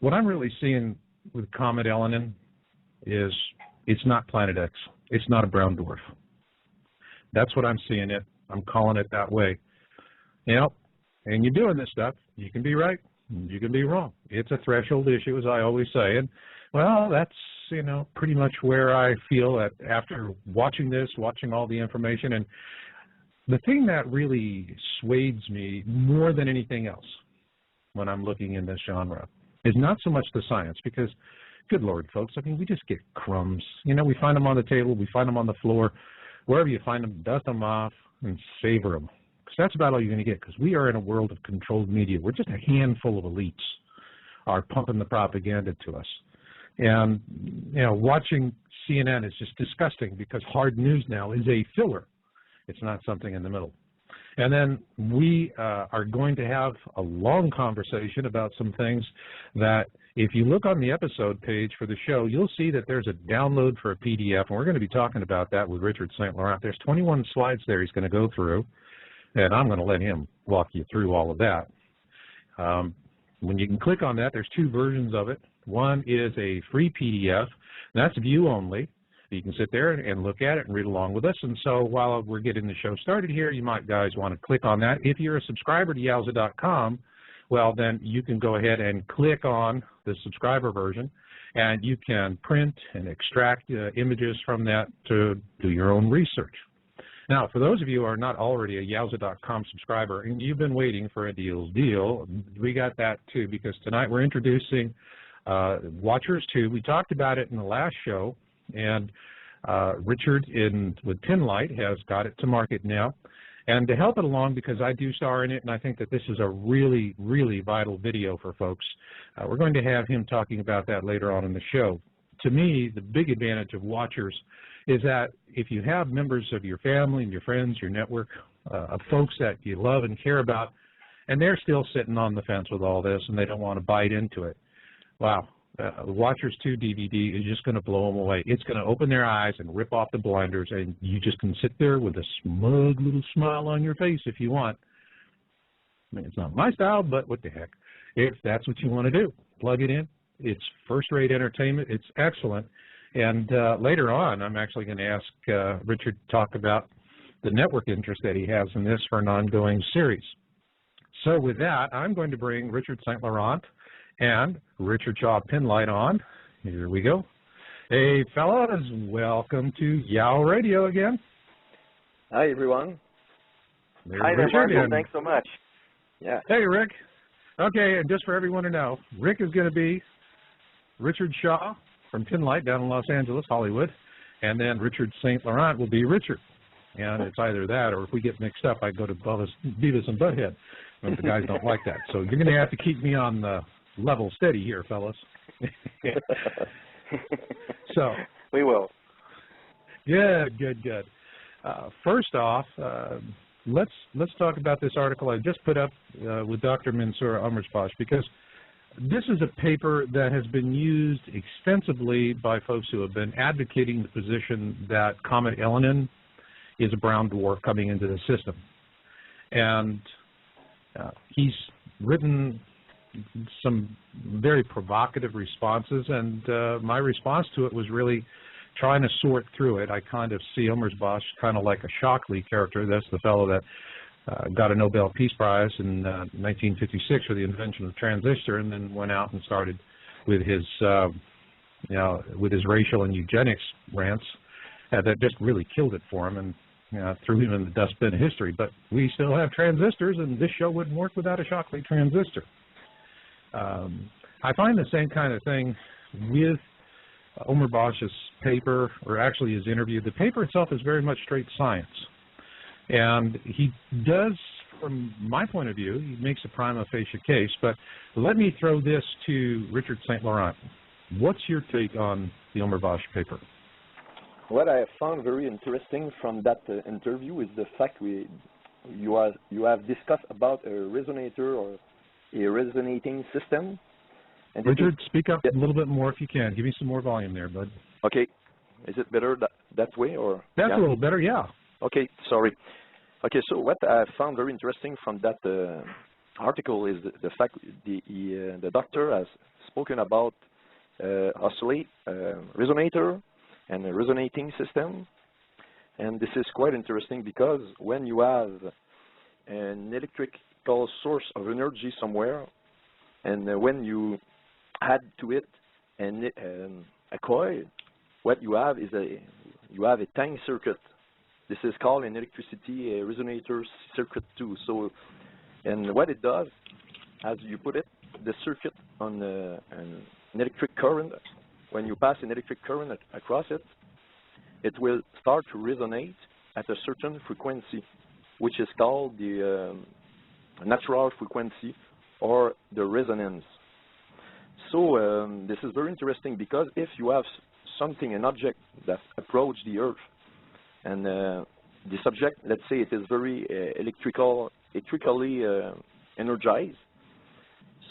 What I'm really seeing with Comet Elenin is it's not Planet X. It's not a brown dwarf. That's what I'm seeing it. I'm calling it that way. You know, and you're doing this stuff, you can be right, you can be wrong. It's a threshold issue, as I always say. And, well, that's, you know, pretty much where I feel at after watching this, watching all the information. And the thing that really sways me more than anything else when I'm looking in this genre is not so much the science, because, good Lord, folks, I mean, we just get crumbs. You know, we find them on the table, we find them on the floor. Wherever you find them, dust them off and savor them. Because that's about all you're going to get, because we are in a world of controlled media. We're just a handful of elites are pumping the propaganda to us. And, you know, watching CNN is just disgusting, because hard news now is a filler. It's not something in the middle. And then we are going to have a long conversation about some things that, if you look on the episode page for the show, you'll see that there's a download for a PDF, and we're going to be talking about that with Richard St. Laurent. There's 21 slides there he's going to go through, and I'm going to let him walk you through all of that. When you can click on that, there's two versions of it. One is a free PDF. That's view only. You can sit there and look at it and read along with us. And so while we're getting the show started here, you might guys want to click on that. If you're a subscriber to Yowza.com, well, then you can go ahead and click on the subscriber version, and you can print and extract images from that to do your own research. Now, for those of you who are not already a Yowza.com subscriber and you've been waiting for a deal, we got that too, because tonight we're introducing Watchers 2. We talked about it in the last show, and Richard with Pinlight has got it to market now. And to help it along, because I do star in it, and I think that this is a really, really vital video for folks, we're going to have him talking about that later on in the show. To me, the big advantage of Watchers is that if you have members of your family and your friends, your network, of folks that you love and care about, and they're still sitting on the fence with all this and they don't want to bite into it, wow. The Watchers 2 DVD is just going to blow them away. It's going to open their eyes and rip off the blinders, and you just can sit there with a smug little smile on your face if you want. I mean, it's not my style, but what the heck. If that's what you want to do, plug it in. It's first-rate entertainment. It's excellent. And later on, I'm actually going to ask Richard to talk about the network interest that he has in this for an ongoing series. So with that, I'm going to bring Richard St. Laurent and Richard Shaw Pinlight on. Here we go. Hey, fellas, welcome to Yow Radio again. Hi, everyone. There's Hi there, Richard. Marco. Thanks so much. Yeah. Hey, Rick. Okay, and just for everyone to know, Rick is going to be Richard Shaw from Pinlight down in Los Angeles, Hollywood, and then Richard St. Laurent will be Richard. And it's either that, or if we get mixed up, I go to Beavis and Butthead. But the guys don't like that. So you're going to have to keep me on the level steady here, fellas. So we will. Good. First off, let's talk about this article I just put up with Dr. Mansour Ommersbosch, because this is a paper that has been used extensively by folks who have been advocating the position that Comet Elenin is a brown dwarf coming into the system. And he's written some very provocative responses, and my response to it was really trying to sort through it. I kind of see Ommersbosch kind of like a Shockley character. That's the fellow that got a Nobel Peace Prize in 1956 for the invention of the transistor, and then went out and started with his, with his racial and eugenics rants that just really killed it for him and threw him in the dustbin of history. But we still have transistors, and this show wouldn't work without a Shockley transistor. I find the same kind of thing with Ommersbosch's paper, or actually his interview. The paper itself is very much straight science. And he does, from my point of view, he makes a prima facie case. But let me throw this to Richard St. Laurent. What's your take on the Ommersbosch paper? What I found very interesting from that interview is the fact you have discussed about a resonator or a resonating system. And Richard, speak up a little bit more if you can. Give me some more volume there, bud. Okay. Is it better that way? Or that's a little better, yeah. Okay, sorry. Okay, so what I found very interesting from that article is the fact the doctor has spoken about resonator and a resonating system. And this is quite interesting because when you have an electrical source of energy somewhere, and when you add to it a coil, what you have is a tank circuit. This is called an electricity resonator circuit too. So, and what it does, as you put it, the circuit on an electric current, when you pass an electric current across it, it will start to resonate at a certain frequency, which is called the natural frequency or the resonance. So this is very interesting because if you have something, an object that approaches the Earth, and this object, let's say it is very electrically energized,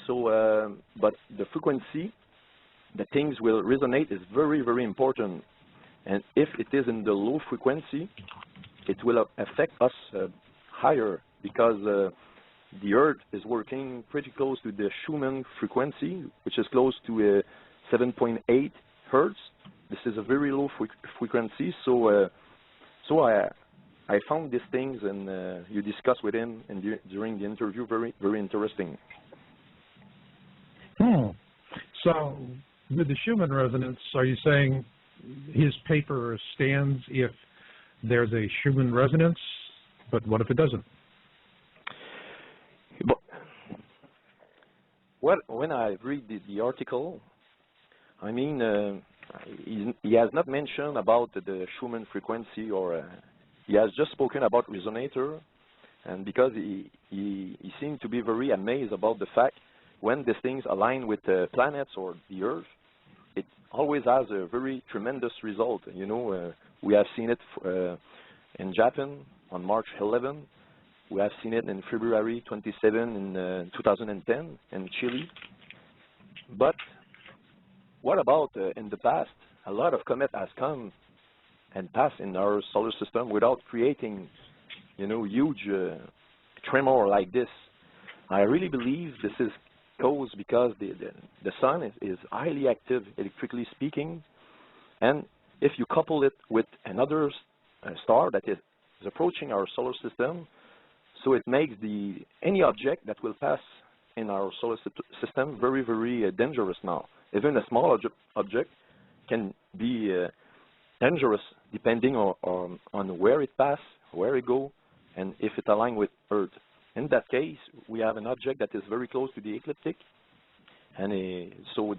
so but the frequency that things will resonate is very, very important. And if it is in the low frequency, it will affect us higher because the Earth is working pretty close to the Schumann frequency, which is close to 7.8 hertz. This is a very low frequency. So, I found these things, and you discussed with him during the interview, very, very interesting. So, with the Schumann resonance, are you saying his paper stands if there's a Schumann resonance, but what if it doesn't? Well, when I read the article, I mean, he has not mentioned about the Schumann frequency, or he has just spoken about resonator, and because he seemed to be very amazed about the fact when these things align with the planets or the Earth, it always has a very tremendous result. You know, we have seen it in Japan on March 11. We have seen it in February 27 in 2010 in Chile. But what about in the past? A lot of comets has come and passed in our solar system without creating, you know, huge tremor like this. I really believe this is caused because the sun is highly active, electrically speaking, and if you couple it with another star that is approaching our solar system, so it makes any object that will pass in our solar system very, very dangerous now. Even a small object can be dangerous depending on where it passes, where it goes, and if it aligns with Earth. In that case, we have an object that is very close to the ecliptic, and so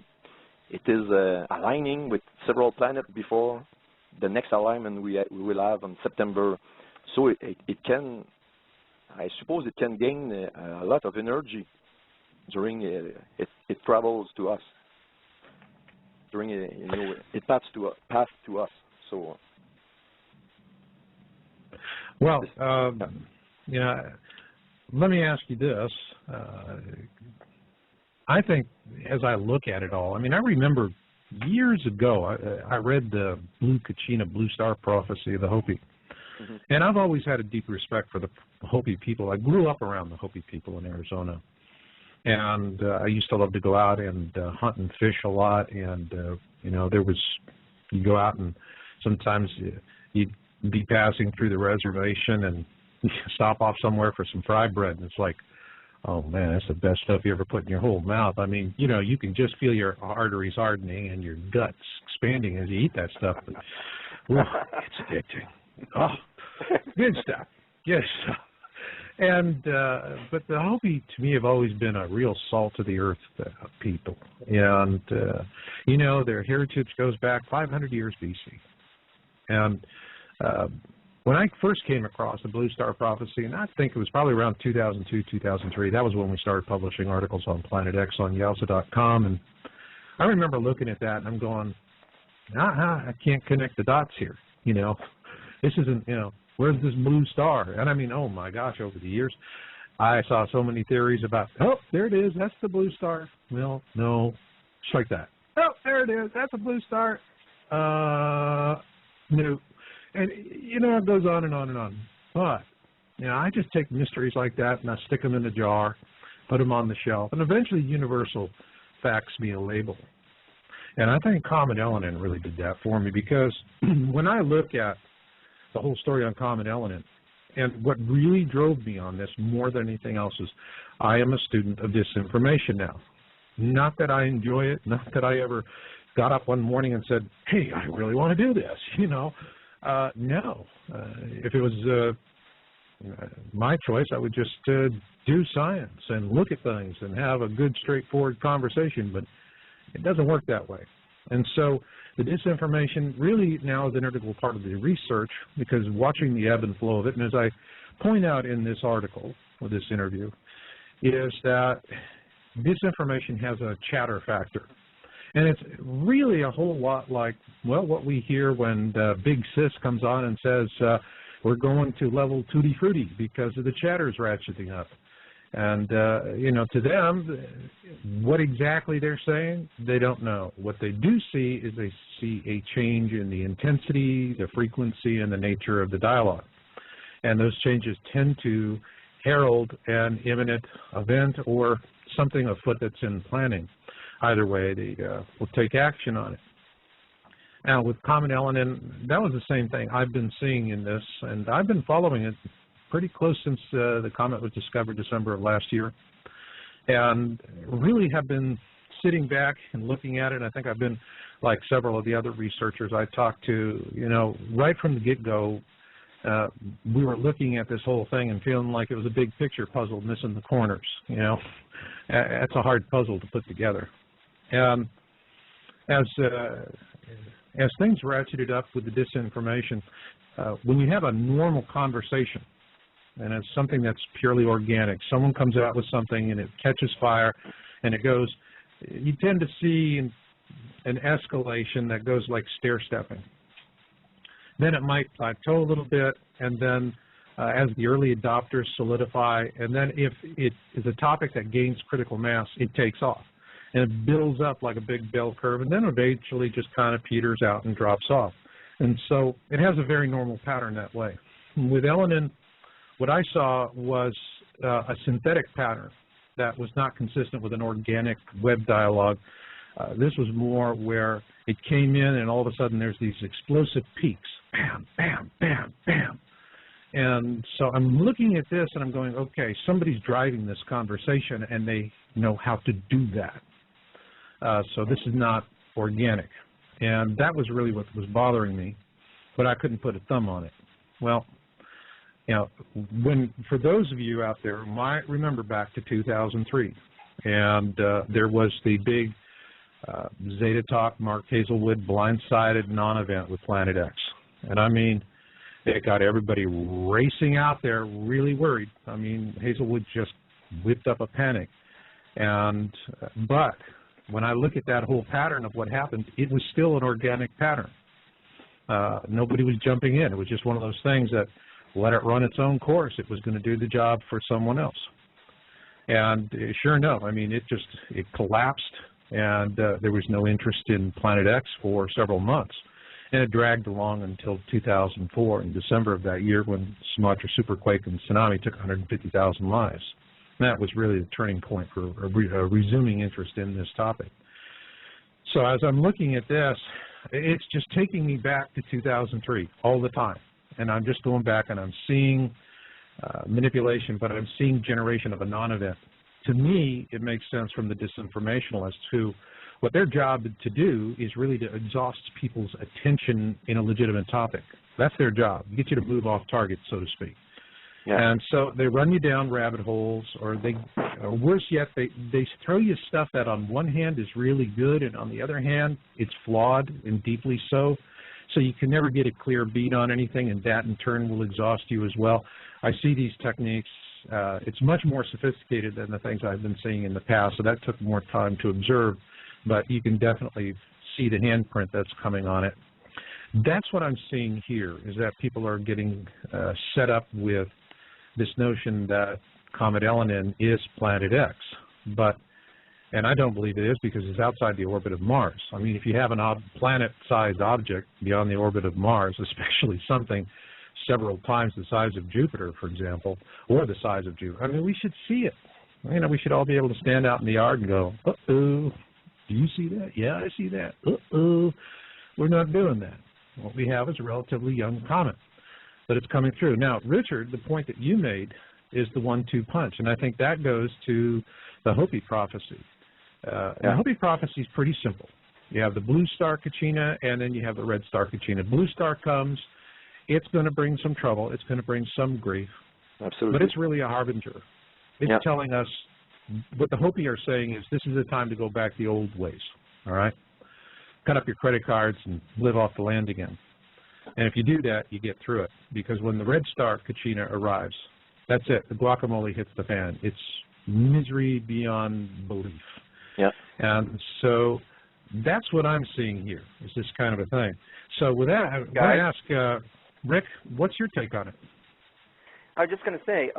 it is aligning with several planets before the next alignment we will have on September. So it can, I suppose it can gain a lot of energy during it travels to us. During you know, it passes to us. So well, yeah. Let me ask you this. I think as I look at it all, I mean, I remember years ago, I read the Kachina Blue Star prophecy of the Hopi. Mm-hmm. And I've always had a deep respect for the Hopi people. I grew up around the Hopi people in Arizona. And I used to love to go out and hunt and fish a lot. And, you know, you go out and sometimes you'd be passing through the reservation and stop off somewhere for some fried bread, and it's like, oh man, that's the best stuff you ever put in your whole mouth. I mean, you know, you can just feel your arteries hardening and your guts expanding as you eat that stuff. But, well, it's addicting. Oh, good stuff. Good stuff. And but the Hopi to me have always been a real salt of the earth people, and you know, their heritage goes back 500 years BC, and when I first came across the Blue Star prophecy, and I think it was probably around 2002, 2003, that was when we started publishing articles on Planet X on Yowza.com, and I remember looking at that and I'm going, I can't connect the dots here, you know. This isn't, you know, where's this blue star? And I mean, oh my gosh, over the years, I saw so many theories about, oh, there it is, that's the blue star. Well, no, just like that. Oh, there it is, that's a blue star. No. And, you know, it goes on and on and on. But, you know, I just take mysteries like that and I stick them in a jar, put them on the shelf, and eventually the universe will fax me a label. And I think Comet Elenin really did that for me, because when I look at the whole story on Comet Elenin, and what really drove me on this more than anything else is I am a student of disinformation now. Not that I enjoy it, not that I ever got up one morning and said, hey, I really want to do this, you know. No. If it was my choice, I would just do science and look at things and have a good, straightforward conversation, but it doesn't work that way. And so the disinformation really now is an integral part of the research, because watching the ebb and flow of it, and as I point out in this article or this interview, is that disinformation has a chatter factor. And it's really a whole lot like, well, what we hear when Big Sis comes on and says, we're going to level tutti frutti because of the chatters ratcheting up. And, you know, to them, what exactly they're saying, they don't know. What they do see is they see a change in the intensity, the frequency, and the nature of the dialogue. And those changes tend to herald an imminent event or something afoot that's in planning. Either way, they will take action on it. Now, with Comet Elenin, that was the same thing I've been seeing in this, and I've been following it pretty close since the comet was discovered December of last year, and really have been sitting back and looking at it. I think I've been, like several of the other researchers I talked to, you know, right from the get-go, we were looking at this whole thing and feeling like it was a big picture puzzle missing the corners, you know. That's a hard puzzle to put together. And as things ratcheted up with the disinformation, when you have a normal conversation, and it's something that's purely organic, someone comes out with something and it catches fire and it goes, you tend to see an escalation that goes like stair-stepping. Then it might plateau a little bit, and then as the early adopters solidify, and then if it is a topic that gains critical mass, it takes off. And it builds up like a big bell curve, and then eventually just kind of peters out and drops off. And so it has a very normal pattern that way. With Elenin, what I saw was a synthetic pattern that was not consistent with an organic web dialogue. This was more where it came in and all of a sudden there's these explosive peaks. Bam, bam, bam, bam. And so I'm looking at this and I'm going, okay, somebody's driving this conversation and they know how to do that. So this is not organic. And that was really what was bothering me, but I couldn't put a thumb on it. Well, you know, for those of you out there who might remember back to 2003, and there was the big Zeta Talk, Mark Hazelwood, blindsided non-event with Planet X. And I mean, it got everybody racing out there, really worried. I mean, Hazelwood just whipped up a panic. And but when I look at that whole pattern of what happened, it was still an organic pattern. Nobody was jumping in. It was just one of those things that let it run its own course. It was going to do the job for someone else. And sure enough, I mean, it collapsed, and there was no interest in Planet X for several months. And it dragged along until 2004, in December of that year, when Sumatra superquake and tsunami took 150,000 lives. And that was really the turning point for a resuming interest in this topic. So as I'm looking at this, it's just taking me back to 2003 all the time. And I'm just going back and I'm seeing manipulation, but I'm seeing generation of a non-event. To me, it makes sense from the disinformationalists who, what their job to do is really to exhaust people's attention in a legitimate topic. That's their job, get you to move off target, so to speak. Yeah. And so they run you down rabbit holes, or worse yet, they throw you stuff that on one hand is really good, and on the other hand, it's flawed and deeply so. So you can never get a clear beat on anything, and that in turn will exhaust you as well. I see these techniques. It's much more sophisticated than the things I've been seeing in the past, so that took more time to observe, but you can definitely see the handprint that's coming on it. That's what I'm seeing here, is that people are getting set up with this notion that Comet Elenin is Planet X, and I don't believe it is, because it's outside the orbit of Mars. I mean, if you have a planet-sized object beyond the orbit of Mars, especially something several times the size of Jupiter, for example, or the size of Jupiter, I mean, we should see it. You know, we should all be able to stand out in the yard and go, uh-oh, Do you see that? Yeah, I see that. Uh-oh. We're not doing that. What we have is a relatively young comet, but it's coming through. Now, Richard, the point that you made is the 1-2 punch, and I think that goes to the Hopi prophecy. And the Hopi prophecy is pretty simple. You have the blue star Kachina, and then you have the red star Kachina. Blue star comes, it's going to bring some trouble. It's going to bring some grief. Absolutely. But it's really a harbinger. It's telling us, what the Hopi are saying is this is the time to go back the old ways, all right? Cut up your credit cards and live off the land again. And if you do that, you get through it. Because when the red star Kachina arrives, that's it. The guacamole hits the fan. It's misery beyond belief. Yeah. And so that's what I'm seeing here, is this kind of a thing. So with that, I'm going to ask, Rick, what's your take on it? I was just going to say,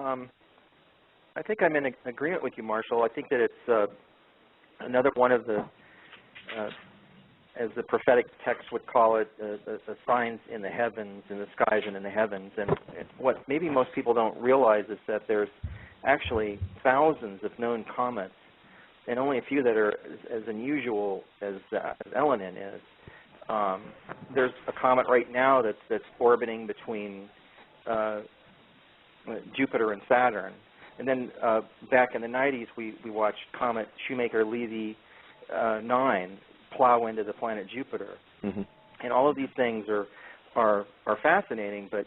I think I'm in agreement with you, Marshall. I think that it's another one of the, as the prophetic text would call it, the signs in the heavens, in the skies and in the heavens. And what maybe most people don't realize is that there's actually thousands of known comets, and only a few that are as unusual as Elenin is. There's a comet right now that's orbiting between Jupiter and Saturn. And then back in the 90s, we watched Comet Shoemaker-Levy 9 plow into the planet Jupiter. Mm-hmm. And all of these things are fascinating, but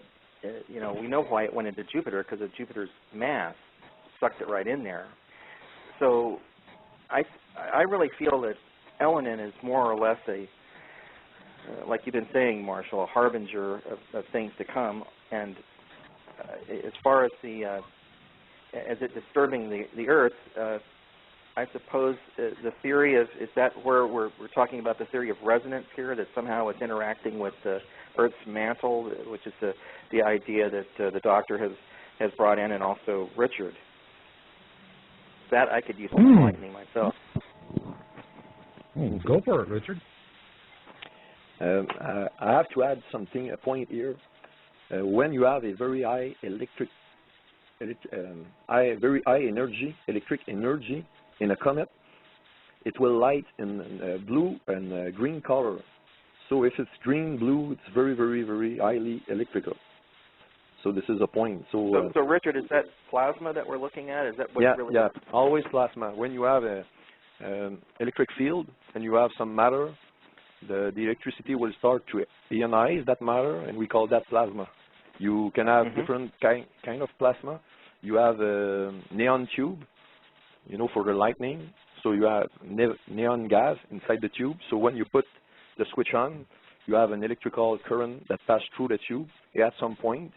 you know, we know why it went into Jupiter, because of Jupiter's mass sucked it right in there. So I really feel that Elenin is more or less a, like you've been saying, Marshall, a harbinger of things to come. And as far as as it disturbing the Earth, I suppose the theory is that where we're talking about the theory of resonance here, that somehow it's interacting with the Earth's mantle, which is the idea that the Doctor has brought in, and also Richard. That I could use some enlightening myself. Go for it, Richard. I have to add a point here. When you have a very high very high energy, electric energy in a comet, it will light in blue and green color. So if it's green, blue, it's very, very, very highly electrical. So this is a point. So Richard, is that plasma that we're looking at? Is that what really? Yeah, always plasma. When you have a electric field and you have some matter, the electricity will start to ionize that matter, and we call that plasma. You can have different kind of plasma. You have a neon tube, you know, for the lightning. So you have neon gas inside the tube. So when you put the switch on, you have an electrical current that passes through the tube. At some point,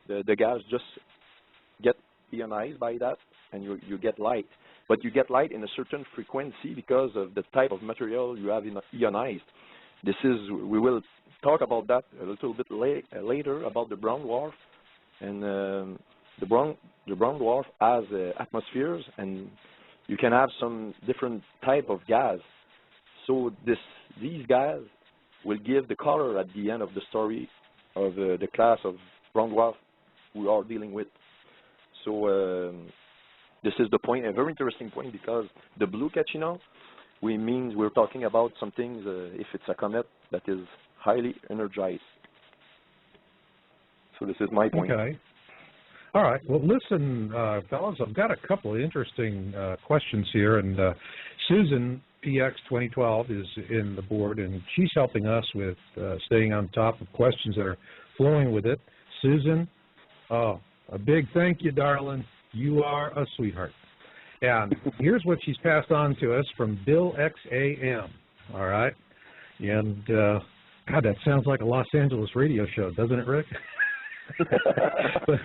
the gas just get ionized by that, and you get light. But you get light in a certain frequency because of the type of material you have ionized. We will talk about that a little bit later about the brown dwarf, and the brown dwarf has atmospheres, and you can have some different type of gas. So these gas will give the color at the end of the story of the class of brown dwarf we are dealing with. So this is the point, a very interesting point, because the blue Kachina, we're talking about some things, if it's a comet that is highly energized. So this is my point. Okay. All right. Well, listen, fellas, I've got a couple of interesting questions here, and Susan, PX 2012, is in the board, and she's helping us with staying on top of questions that are flowing with it. Susan, a big thank you, darling. You are a sweetheart. And here's what she's passed on to us from Bill XAM. All right. And, God, that sounds like a Los Angeles radio show, doesn't it, Rick? But,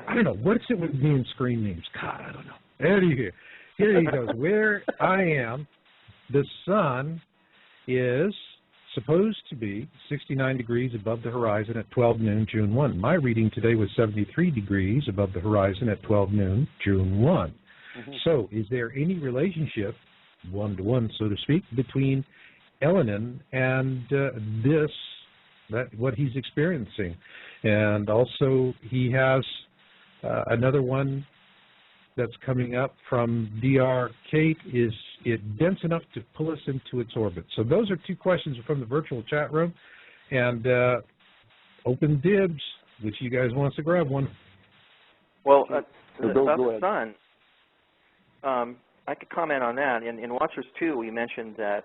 I don't know. What's it with me and screen names? God, I don't know. Here he goes. Where I am, the sun is supposed to be 69 degrees above the horizon at 12 noon, June 1. My reading today was 73 degrees above the horizon at 12 noon, June 1. So is there any relationship, one-to-one, so to speak, between Elenin and what he's experiencing? And also he has another one that's coming up from DR Kate, is it dense enough to pull us into its orbit? So those are two questions from the virtual chat room. And open dibs, which you guys wants to grab one. Well, about the sun, I could comment on that. In Watchers 2, we mentioned that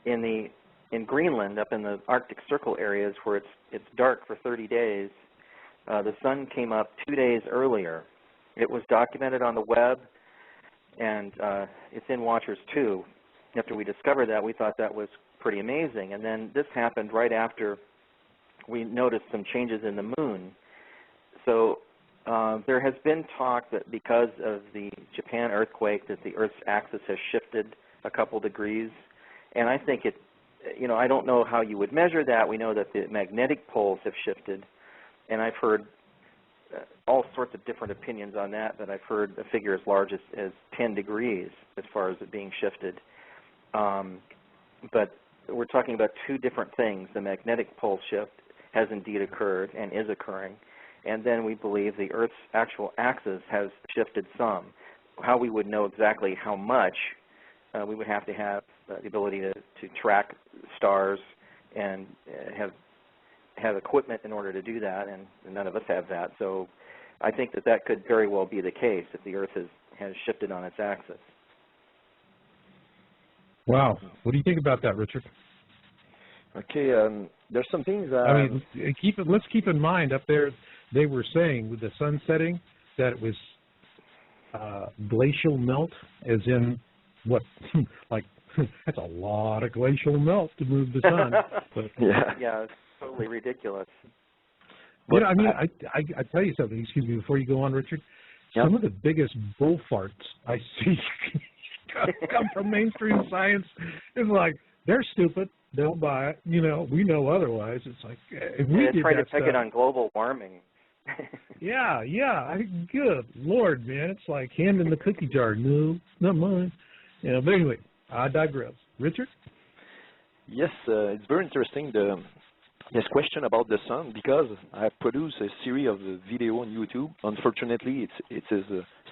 in Greenland, up in the Arctic Circle areas where it's dark for 30 days, the sun came up 2 days earlier. It was documented on the web, and it's in Watchers 2. After we discovered that, we thought that was pretty amazing. And then this happened right after we noticed some changes in the moon. So there has been talk that because of the Japan earthquake that the Earth's axis has shifted a couple degrees. And I think I don't know how you would measure that. We know that the magnetic poles have shifted. And I've heard all sorts of different opinions on that, but I've heard a figure as large as 10 degrees as far as it being shifted. But we're talking about two different things. The magnetic pole shift has indeed occurred and is occurring. And then we believe the Earth's actual axis has shifted some. How we would know exactly how much, we would have to have the ability to track stars and have equipment in order to do that, and none of us have that. So I think that could very well be the case if the Earth has shifted on its axis. Wow. What do you think about that, Richard? Okay, there's some things. I mean, let's keep in mind up there, they were saying with the sun setting that it was glacial melt, as in what, like, that's a lot of glacial melt to move the sun. But, yeah, it's totally ridiculous. But, I mean, I tell you something, excuse me, before you go on, Richard. Yep. Some of the biggest bull farts I see come from mainstream science. It's like, they're stupid. They'll buy it. You know, we know otherwise. It's like, if we did trying that to peg stuff, it on global warming. yeah. Good Lord, man. It's like hand in the cookie jar. No, not mine. You know, but anyway, I digress. Richard? Yes, it's very interesting, this question about the sun, because I produced a series of video on YouTube. Unfortunately, it is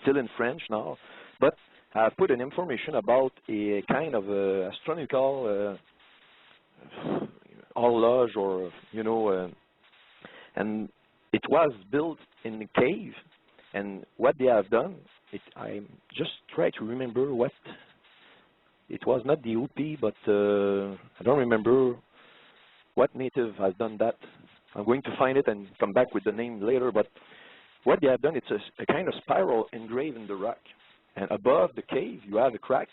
still in French now, but I put an information about a kind of astronomical horloge, or and it was built in a cave. And what they have done, I just try to remember what it was. Not the Hopi, but I don't remember what native has done that. I'm going to find it and come back with the name later. But what they have done, it's a kind of spiral engraved in the rock. And above the cave, you have a crack.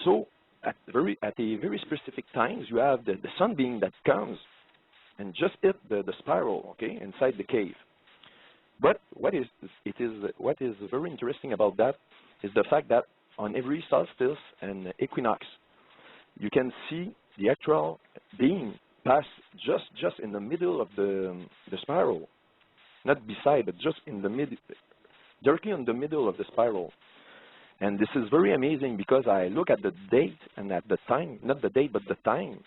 So at a very specific times, you have the sunbeam that comes and just hit the spiral, okay, inside the cave. But what is very interesting about that is the fact that on every solstice and equinox, you can see the actual beam pass just in the middle of the spiral, not beside, but just in the middle, directly in the middle of the spiral. And this is very amazing because I look at the date and at the time, not the date, but the time.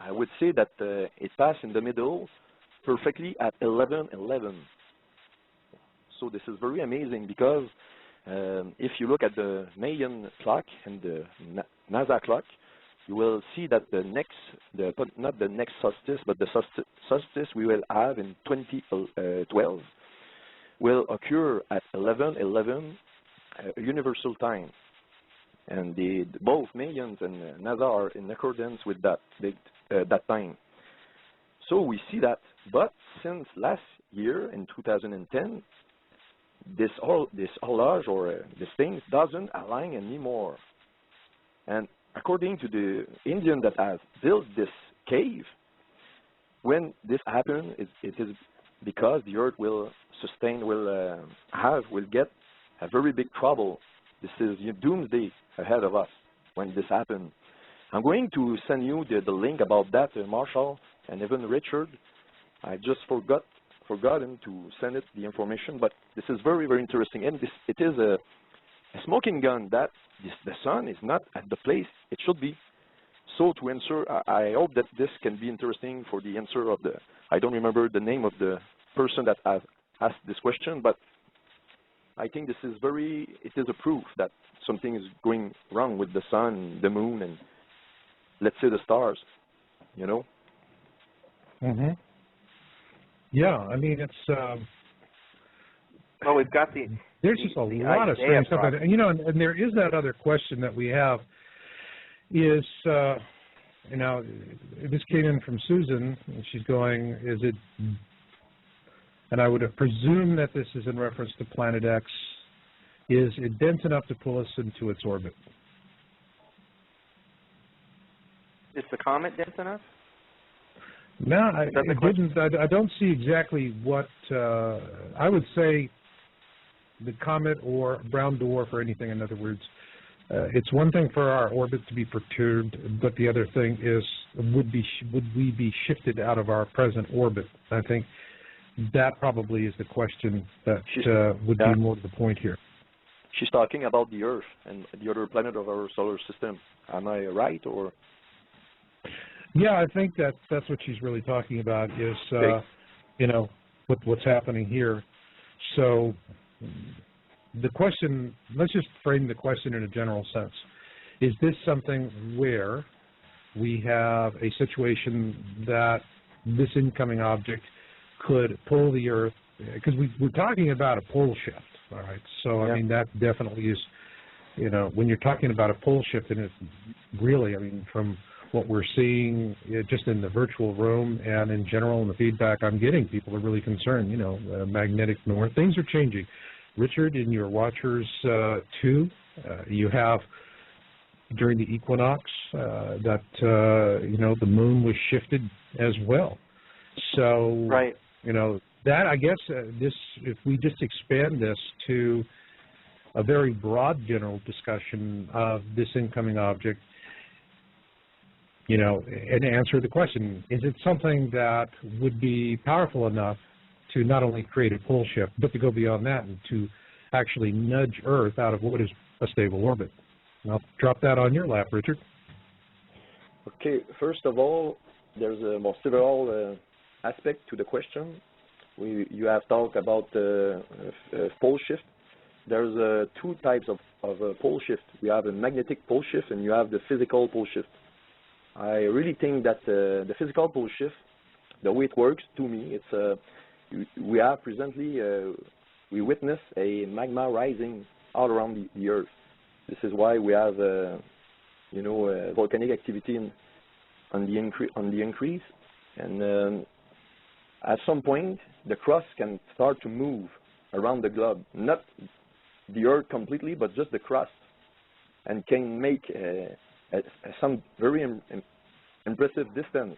I would say that it passed in the middle perfectly at 11:11. So this is very amazing because if you look at the Mayan clock and the NASA clock, you will see that not the next solstice, but the solstice we will have in 2012 will occur at 11:11 universal time. And both Mayans and NASA are in accordance with that time. So we see that. But since last year, in 2010, this horloge or this thing doesn't align anymore. And according to the Indian that has built this cave, when this happens, it is because the Earth will get a very big trouble. This is doomsday ahead of us when this happens. I'm going to send you the link about that, Marshall and even Richard. I just forgotten to send it the information, but this is very, very interesting. And it is a smoking gun that the sun is not at the place it should be. So to answer, I hope that this can be interesting for the answer of I don't remember the name of the person that has asked this question, but I think this is it is a proof that something is going wrong with the sun, the moon, and let's say the stars, you know? Mhm. Yeah, I mean, it's, well, we've got there's just a lot of strange stuff. And, you know, and there is that other question that we have is, you know, this came in from Susan, and she's going, is it, and I would presume that this is in reference to Planet X, is it dense enough to pull us into its orbit? Is the comet dense enough? No, I don't see exactly what, I would say the comet or brown dwarf or anything, in other words. It's one thing for our orbit to be perturbed, but the other thing is, would we be shifted out of our present orbit? I think that probably is the question that would be more to the point here. She's talking about the Earth and the other planet of our solar system. Am I right, or? Yeah, I think that's what she's really talking about is, you know, what's happening here. So the question, let's just frame the question in a general sense. Is this something where we have a situation that this incoming object could pull the Earth, because we're talking about a pole shift, all right? So, I mean, that definitely is, you know, when you're talking about a pole shift, and it's really, I mean, from what we're seeing just in the virtual room and in general in the feedback I'm getting, people are really concerned, you know, magnetic north, things are changing. Richard, in your Watchers 2, you have during the equinox that, you know, the moon was shifted as well. So, right. You know, that, I guess, this, if we just expand this to a very broad general discussion of this incoming object, you know, and answer the question, is it something that would be powerful enough to not only create a pole shift, but to go beyond that and to actually nudge Earth out of what is a stable orbit? And I'll drop that on your lap, Richard. Okay, first of all, there's several aspects to the question. You have talked about pole shift. There's two types of pole shift. We have a magnetic pole shift and you have the physical pole shift. I really think that the physical pole shift, the way it works, to me, it's we have presently, we witness a magma rising all around the Earth. This is why we have, you know, volcanic activity on the increase. And at some point, the crust can start to move around the globe, not the Earth completely, but just the crust, and can make some very impressive distance.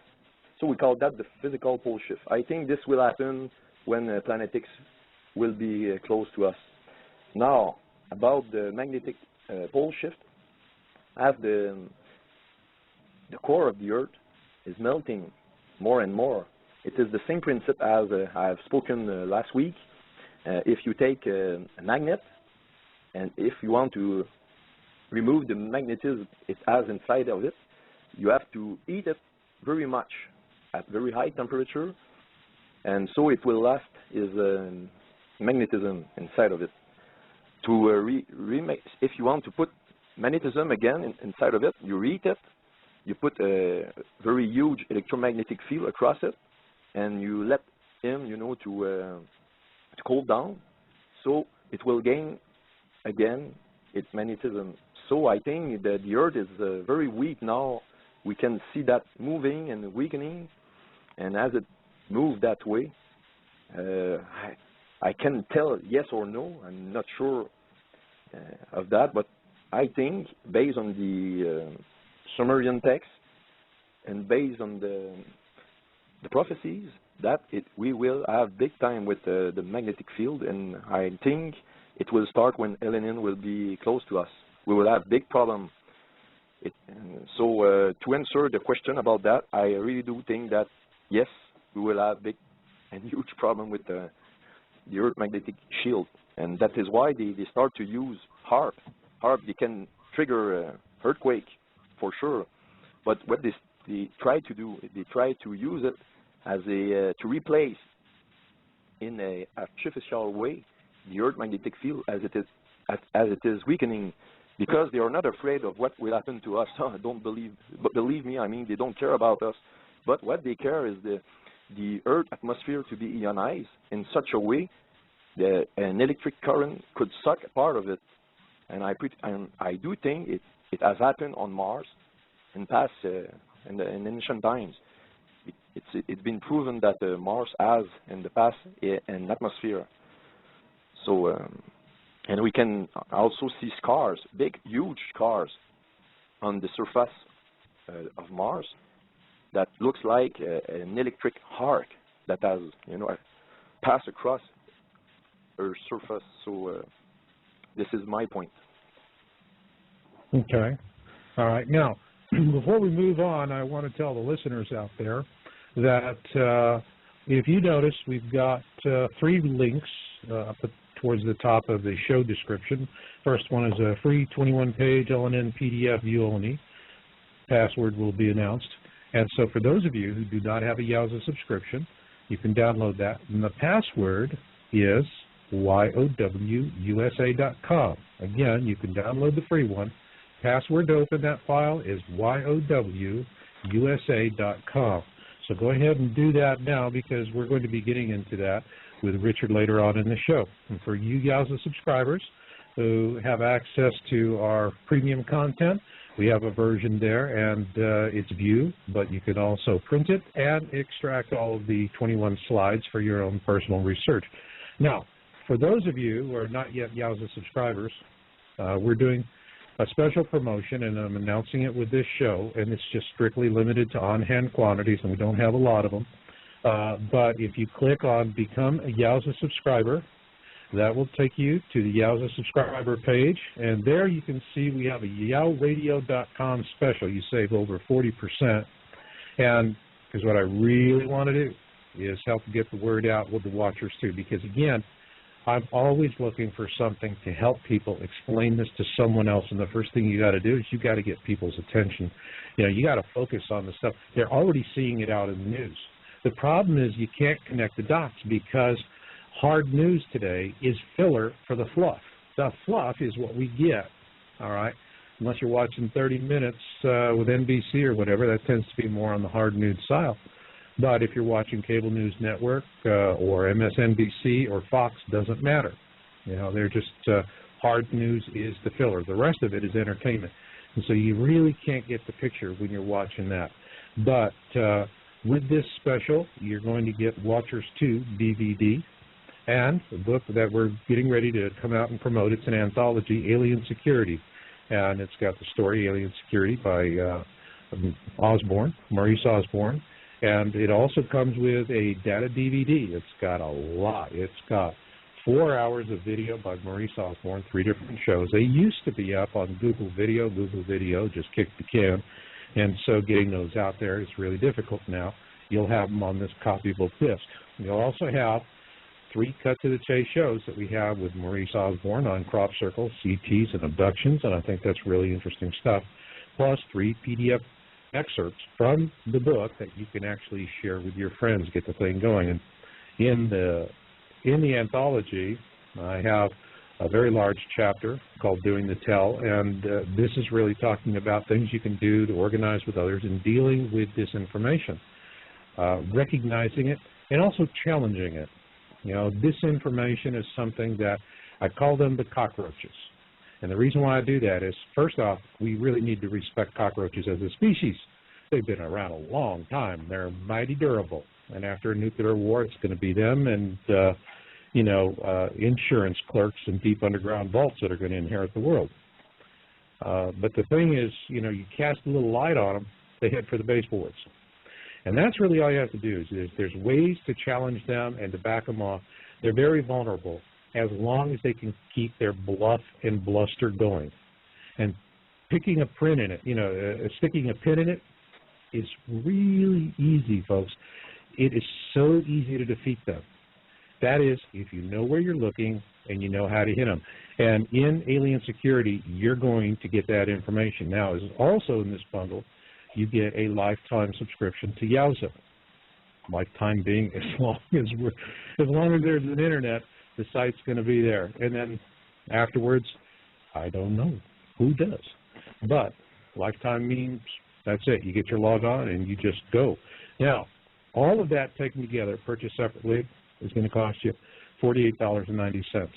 So we call that the physical pole shift. I think this will happen when Planet X will be close to us. Now, about the magnetic pole shift, as the core of the Earth is melting more and more, it is the same principle as I have spoken last week. If you take a magnet, and if you want to remove the magnetism it has inside of it, you have to heat it very much at very high temperature, and so it will last is magnetism inside of it. To if you want to put magnetism again inside of it, you heat it, you put a very huge electromagnetic field across it, and you let him, you know, to cool down, so it will gain again its magnetism. So I think that the Earth is very weak now. We can see that moving and weakening, and as it moves that way, I can tell yes or no. I'm not sure of that, but I think based on the Sumerian text and based on the prophecies, that we will have big time with the magnetic field, and I think it will start when Elenin will be close to us. We will have big problem. So to answer the question about that, I really do think that yes, we will have big and huge problem with the Earth magnetic shield, and that is why they start to use HARP. HARP, they can trigger earthquake for sure, but what they try to do, they try to use it as a to replace in a artificial way the Earth magnetic field as it is weakening, because they are not afraid of what will happen to us. Don't believe, but believe me, I mean, they don't care about us. But what they care is the Earth atmosphere to be ionized in such a way that an electric current could suck a part of it. And I do think it has happened on Mars in past in ancient times. It's been proven that Mars has in the past an atmosphere. So and we can also see scars, big, huge scars on the surface of Mars that looks like an electric arc that has, passed across Earth's surface. So this is my point. Okay. All right. Now, before we move on, I want to tell the listeners out there that if you notice, we've got 3 links up towards the top of the show description. First one is a free 21-page LNN PDF view only. Password will be announced. And so for those of you who do not have a Yowza subscription, you can download that. And the password is YOWUSA.com. Again, you can download the free one. Password to open that file is YOWUSA.com. So go ahead and do that now, because we're going to be getting into that with Richard later on in the show. And for you Yowza subscribers who have access to our premium content, we have a version there, and it's view, but you can also print it and extract all of the 21 slides for your own personal research. Now, for those of you who are not yet Yowza subscribers, we're doing a special promotion, and I'm announcing it with this show, and it's just strictly limited to on-hand quantities, and we don't have a lot of them. But if you click on Become a Yowza Subscriber, that will take you to the Yowza Subscriber page, and there you can see we have a YowRadio.com special. You save over 40%, and because what I really want to do is help get the word out with the watchers too, because again, I'm always looking for something to help people explain this to someone else, and the first thing you got to do is you got to get people's attention. You got to focus on the stuff. They're already seeing it out in the news. The problem is you can't connect the dots, because hard news today is filler for the fluff. The fluff is what we get, all right? Unless you're watching 30 minutes with NBC or whatever, that tends to be more on the hard news style. But if you're watching Cable News Network or MSNBC or Fox, doesn't matter. They're just hard news is the filler. The rest of it is entertainment. And so you really can't get the picture when you're watching that. But with this special, you're going to get Watchers 2 DVD and the book that we're getting ready to come out and promote. It's an anthology, Alien Security. And it's got the story Alien Security by Maurice Osborne. And it also comes with a data DVD. It's got a lot. It's got 4 hours of video by Maurice Osborne, 3 different shows. They used to be up on Google Video. Google Video just kicked the can. And so getting those out there is really difficult now. You'll have them on this copyable disc. You'll also have 3 cut-to-the-chase shows that we have with Maurice Osborne on crop circles, CTs, and abductions, and I think that's really interesting stuff, plus 3 PDF excerpts from the book that you can actually share with your friends, get the thing going. And in the anthology, I have a very large chapter called Doing the Tell, and this is really talking about things you can do to organize with others in dealing with disinformation, recognizing it, and also challenging it. Disinformation is something that I call them the cockroaches. And the reason why I do that is, first off, we really need to respect cockroaches as a species. They've been around a long time. They're mighty durable. And after a nuclear war, it's going to be them and, insurance clerks in deep underground vaults that are going to inherit the world. But the thing is, you cast a little light on them, they head for the baseboards. And that's really all you have to do is there's ways to challenge them and to back them off. They're very vulnerable as long as they can keep their bluff and bluster going. And picking a pin in it, sticking a pin in it is really easy, folks. It is so easy to defeat them. That is, if you know where you're looking and you know how to hit them. And in Alien Security, you're going to get that information. Now, also in this bundle, you get a lifetime subscription to Yowza. Lifetime being as long as there's an internet, the site's going to be there. And then afterwards, I don't know who does. But lifetime means that's it. You get your log on and you just go. Now, all of that taken together, purchased separately, is going to cost you $48.90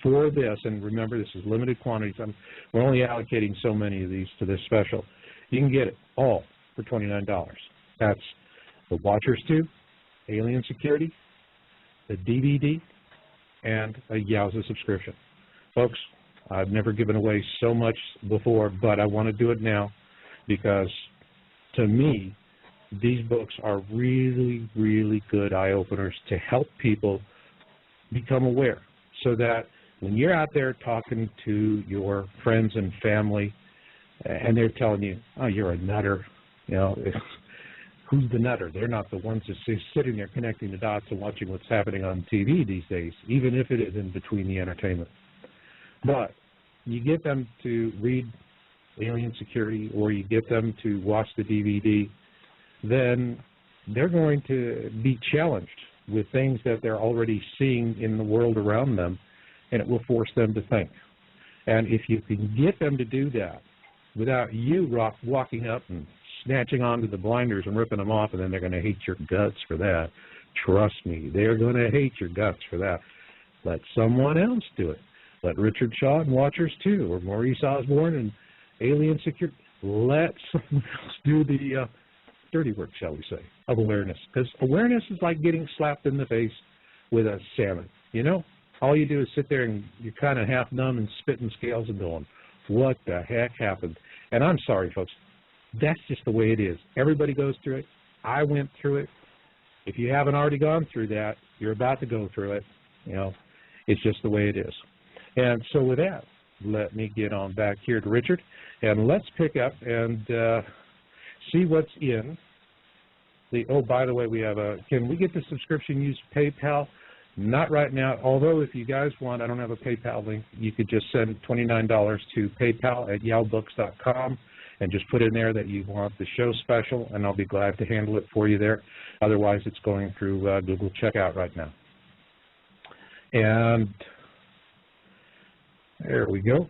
for this. And remember, this is limited quantities. We're only allocating so many of these to this special. You can get it all for $29. That's the Watchers 2, Alien Security, the DVD, and a Yowza subscription. Folks, I've never given away so much before, but I want to do it now because, to me, these books are really, really good eye-openers to help people become aware so that when you're out there talking to your friends and family and they're telling you, oh, you're a nutter, you know, who's the nutter? They're not the ones that's sitting there connecting the dots and watching what's happening on TV these days, even if it is in between the entertainment. But you get them to read Alien Security or you get them to watch the DVD, then they're going to be challenged with things that they're already seeing in the world around them, and it will force them to think. And if you can get them to do that without you walking up and snatching onto the blinders and ripping them off, and then they're going to hate your guts for that. Trust me, they're going to hate your guts for that. Let someone else do it. Let Richard Shaw and Watchers 2, or Maurice Osborne and Alien Security. Let someone else do the dirty work, shall we say, of awareness. Because awareness is like getting slapped in the face with a salmon. You know, all you do is sit there and you're kind of half numb and spitting scales and going, what the heck happened? And I'm sorry, folks. That's just the way it is. Everybody goes through it. I went through it. If you haven't already gone through that, you're about to go through it. You know, it's just the way it is. And so with that, let me get on back here to Richard, and let's pick up and see what's in the, oh, by the way, we have a, can we get the subscription use PayPal? Not right now, although if you guys want, I don't have a PayPal link, you could just send $29 to PayPal@yowbooks.com and just put in there that you want the show special, and I'll be glad to handle it for you there. Otherwise, it's going through Google Checkout right now. And there we go.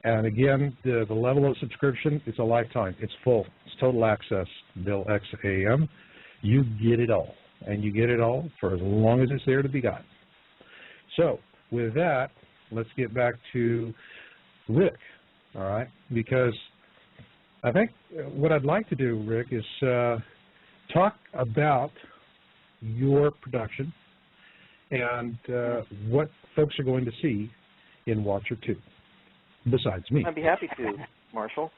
And again, the level of subscription is a lifetime. It's full. It's total access, Bill XAM. You get it all. And you get it all for as long as it's there to be got. So with that, let's get back to Rick, all right? Because I think what I'd like to do, Rick, is talk about your production and what folks are going to see in Watcher 2, besides me. I'd be happy to, Marshall.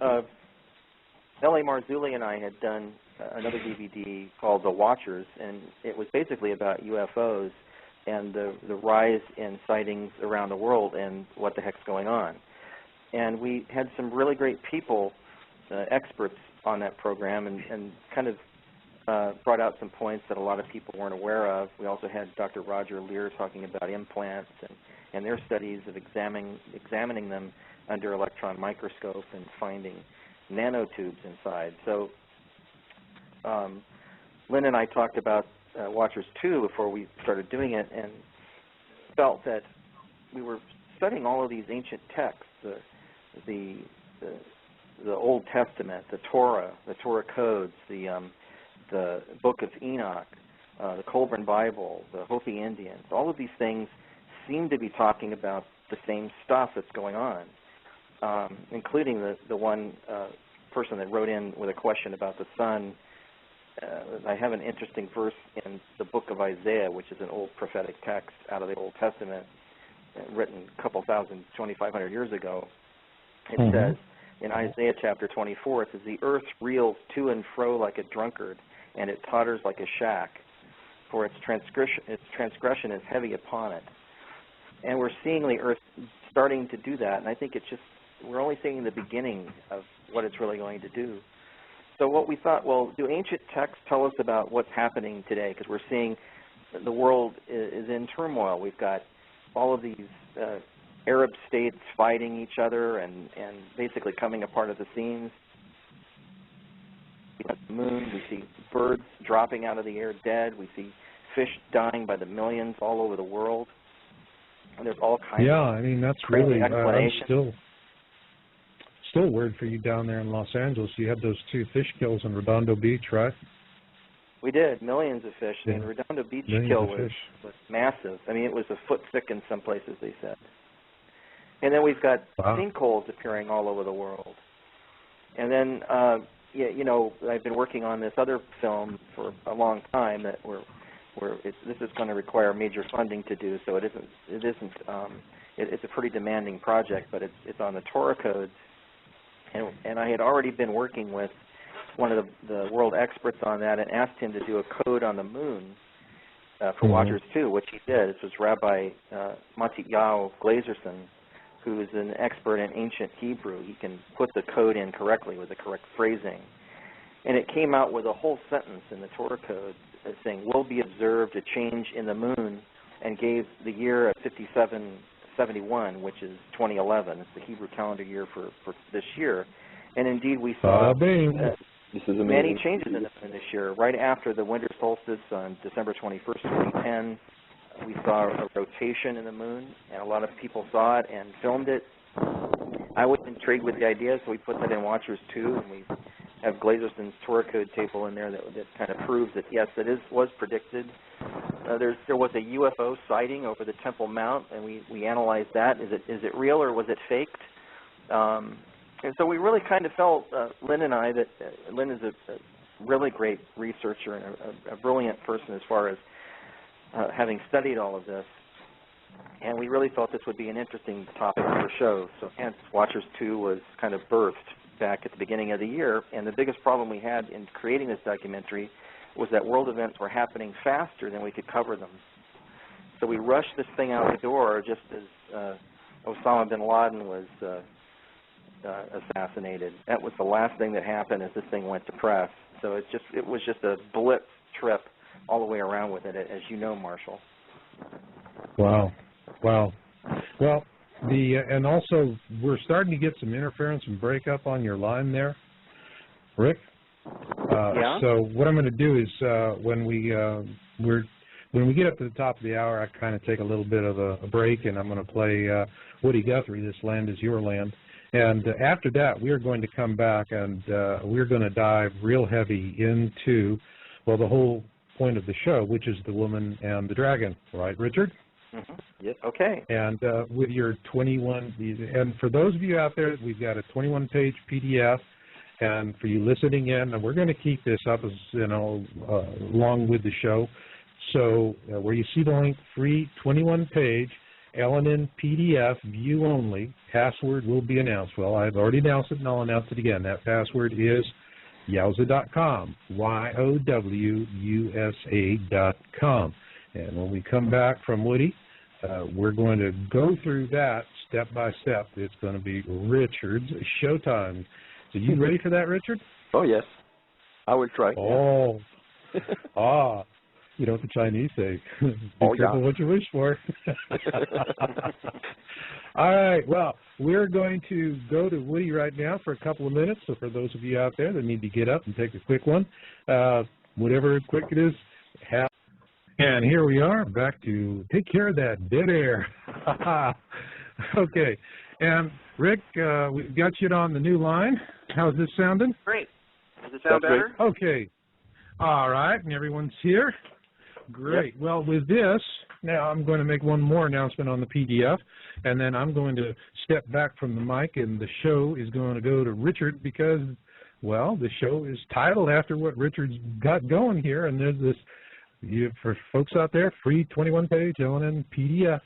L.A. Marzulli and I had done another DVD called The Watchers, and it was basically about UFOs and the rise in sightings around the world and what the heck's going on. And we had some really great people, experts on that program, and kind of brought out some points that a lot of people weren't aware of. We also had Dr. Roger Lear talking about implants and their studies of examining them under electron microscope and finding nanotubes inside. So Lynn and I talked about Watchers 2 before we started doing it, and felt that we were studying all of these ancient texts, the Old Testament, the Torah codes, the Book of Enoch, the Colburn Bible, the Hopi Indians. All of these things seem to be talking about the same stuff that's going on, including the one person that wrote in with a question about the sun. I have an interesting verse in the book of Isaiah, which is an old prophetic text out of the Old Testament, written a couple thousand, 2,500 years ago. It says, in Isaiah chapter 24, it says, the earth reels to and fro like a drunkard, and it totters like a shack, for its transgression is heavy upon it. And we're seeing the earth starting to do that, and I think it's just, we're only seeing the beginning of what it's really going to do. So what we thought, well, do ancient texts tell us about what's happening today? Because we're seeing the world is in turmoil. We've got all of these Arab states fighting each other and basically coming apart at the seams. We see the moon. We see birds dropping out of the air dead. We see fish dying by the millions all over the world. And there's all kinds Yeah, of I mean, that's crazy really, I'm explanations. still weird for you down there in Los Angeles. You had those 2 fish kills on Redondo Beach, right? We did, millions of fish. Yeah. I mean, the Redondo Beach Millions kill of was fish. massive. I mean, it was a foot thick in some places, they said. And then we've got sinkholes appearing all over the world. And then, you know, I've been working on this other film for a long time that this is going to require major funding to do. So it's a pretty demanding project, but it's on the Torah codes. And I had already been working with one of the world experts on that and asked him to do a code on the moon for Watchers 2, which he did. This was Rabbi Matityahu Glazerson, who is an expert in ancient Hebrew. He can put the code in correctly with the correct phrasing. And it came out with a whole sentence in the Torah code saying, will be observed a change in the moon, and gave the year of 5771, which is 2011. It's the Hebrew calendar year for this year. And indeed, we saw many changes in the moon this year. Right after the winter solstice on December 21st, 2010, we saw a rotation in the moon, and a lot of people saw it and filmed it. I was intrigued with the idea, so we put that in Watchers 2, and we have Glazerson's Torah code table in there that kind of proves that, yes, it was predicted. There was a UFO sighting over the Temple Mount, and we analyzed that. Is it real or was it faked? And so we really kind of felt, Lynn and I, that Lynn is a really great researcher and a brilliant person as far as having studied all of this. And we really thought this would be an interesting topic for the show. So hence, Watchers 2 was kind of birthed back at the beginning of the year. And the biggest problem we had in creating this documentary was that world events were happening faster than we could cover them. So we rushed this thing out the door just as Osama bin Laden was assassinated. That was the last thing that happened as this thing went to press. So it was just a blitz trip all the way around with it, as you know, Marshall. Wow. Well, and also we're starting to get some interference and breakup on your line there, Rick. Yeah. So what I'm going to do is when we get up to the top of the hour, I kind of take a little bit of a break, and I'm going to play Woody Guthrie, "This Land Is Your Land." And after that, we are going to come back and we're going to dive real heavy into, well, the whole point of the show, which is the woman and the dragon, right, Richard? Mm-hmm. Yes. Okay. And with your 21, and for those of you out there, we've got a 21-page PDF, and for you listening in, and we're going to keep this up as along with the show. So where you see the link, free 21-page Elenin PDF, view only. Password will be announced. Well, I've already announced it, and I'll announce it again. That password is Yowza.com, YOWUSA.com. And when we come back from Woody, we're going to go through that step by step. It's going to be Richard's showtime. So you ready for that, Richard? Oh, yes. I will try. Oh. You know what the Chinese say. Be careful what you wish for. All right. Well, we're going to go to Woody right now for a couple of minutes. So for those of you out there that need to get up and take a quick one, whatever quick it is, and here we are, back to take care of that dead air. Okay. And, Rick, we've got you on the new line. How's this sounding? Great. Does it sound better? Great. Okay. All right. And everyone's here. Great. Yep. Well, with this, now I'm going to make one more announcement on the PDF, and then I'm going to step back from the mic, and the show is going to go to Richard because, well, the show is titled after what Richard's got going here, and there's this, for folks out there, free 21-page Elenin PDF,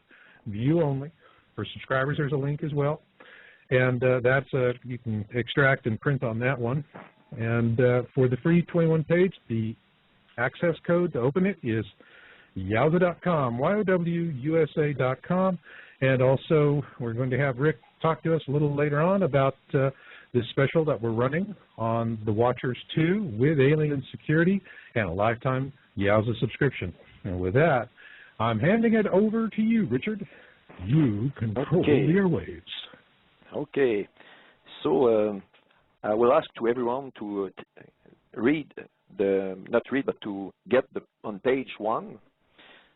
view only. For subscribers, there's a link as well, and that's you can extract and print on that one. And for the free 21-page, the access code to open it is Yowza.com, YOWUSA.com. And also, we're going to have Rick talk to us a little later on about this special that we're running on the Watchers 2 with Alien Security and a lifetime Yowza subscription. And with that, I'm handing it over to you, Richard. You control the airwaves. Okay. So I will ask to everyone to read not read, but to get on page 1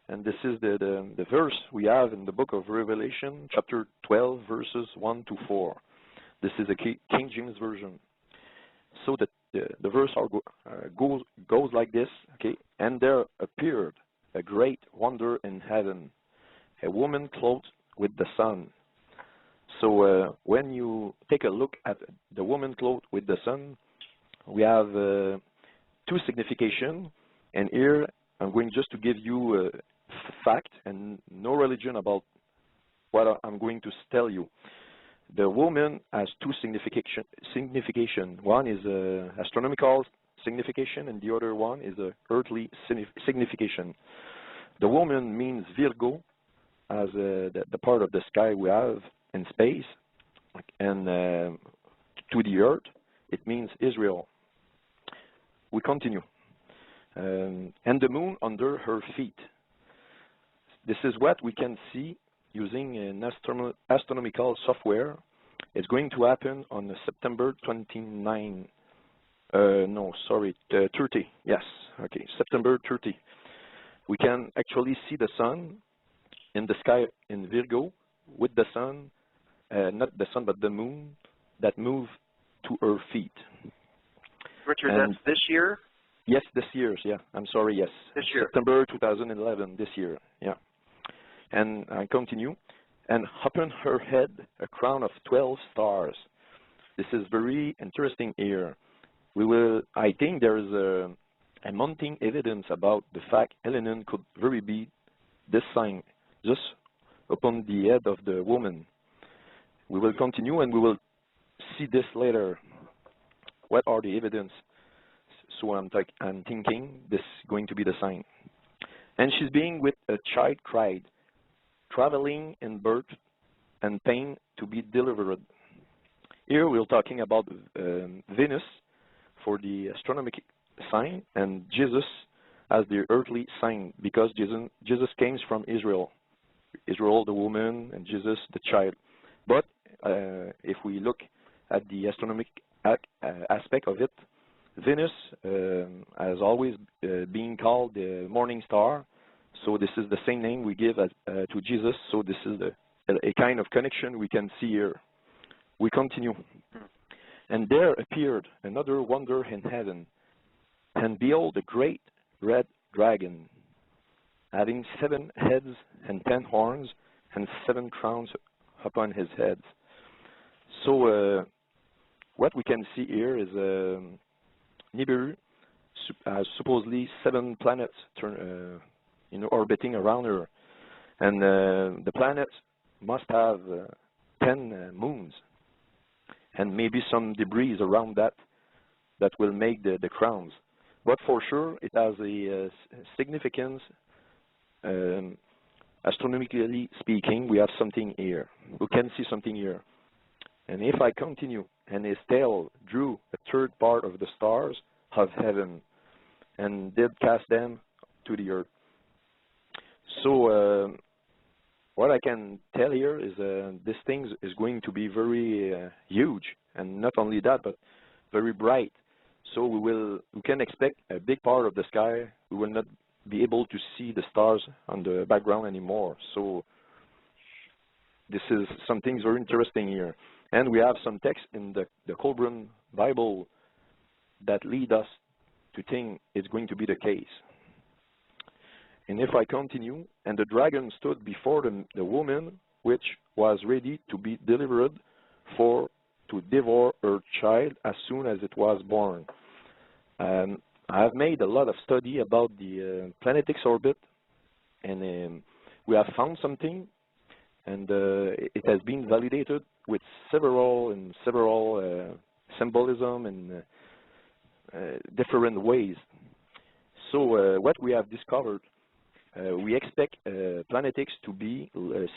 And this is the verse we have in the book of Revelation, chapter 12, verses 1 to 4. This is a King James Version. So the verse goes like this, okay? And there appeared a great wonder in heaven, a woman clothed with the sun. So when you take a look at the woman clothed with the sun, we have two significations. And here I'm going just to give you a fact and no religion about what I'm going to tell you. The woman has two signification. One is astronomical signification, and the other one is a earthly signification. The woman means Virgo, as the part of the sky we have in space, and to the earth, it means Israel. We continue. And the moon under her feet. This is what we can see using an astronomical software. It's going to happen on September 29. 30. Yes, okay, September 30. We can actually see the sun in the sky in Virgo with the sun, not the sun, but the moon that move to her feet. Richard, and that's this year? Yes, this year, yeah. I'm sorry, yes. This year. September 2011, this year, yeah. And I continue. And upon her head, a crown of 12 stars. This is very interesting here. I think there is a mounting evidence about the fact Elenin could very be this sign, just upon the head of the woman. We will continue and we will see this later. What are the evidence? So I'm thinking this is going to be the sign. And she's being with a child cried, traveling in birth and pain to be delivered. Here we're talking about Venus for the astronomical sign and Jesus as the earthly sign, because Jesus came from Israel. Israel, the woman, and Jesus, the child. But if we look at the astronomical aspect of it, Venus has always been called the morning star, so this is the same name we give to Jesus, so this is a kind of connection we can see here. We continue. And there appeared another wonder in heaven, and behold, a great red dragon, having 7 heads and 10 horns, and 7 crowns upon his head. So what we can see here is Nibiru has supposedly 7 planets orbiting around her, and the planets must have 10 moons, and maybe some debris around that will make the crowns. But for sure, it has a significance. Astronomically speaking, we have something here. We can see something here. And if I continue, and his tail drew a third part of the stars of heaven, and did cast them to the earth. So what I can tell here is this thing is going to be very huge, and not only that, but very bright. So we can expect a big part of the sky. We will not be able to see the stars on the background anymore. So this is something very interesting here. And we have some text in the Colburn Bible that lead us to think it's going to be the case. And if I continue, and the dragon stood before the woman, which was ready to be delivered to devour her child as soon as it was born. I have made a lot of study about the planet's orbit, and we have found something, and it has been validated with several symbolism and different ways. So what we have discovered, we expect Planet X to be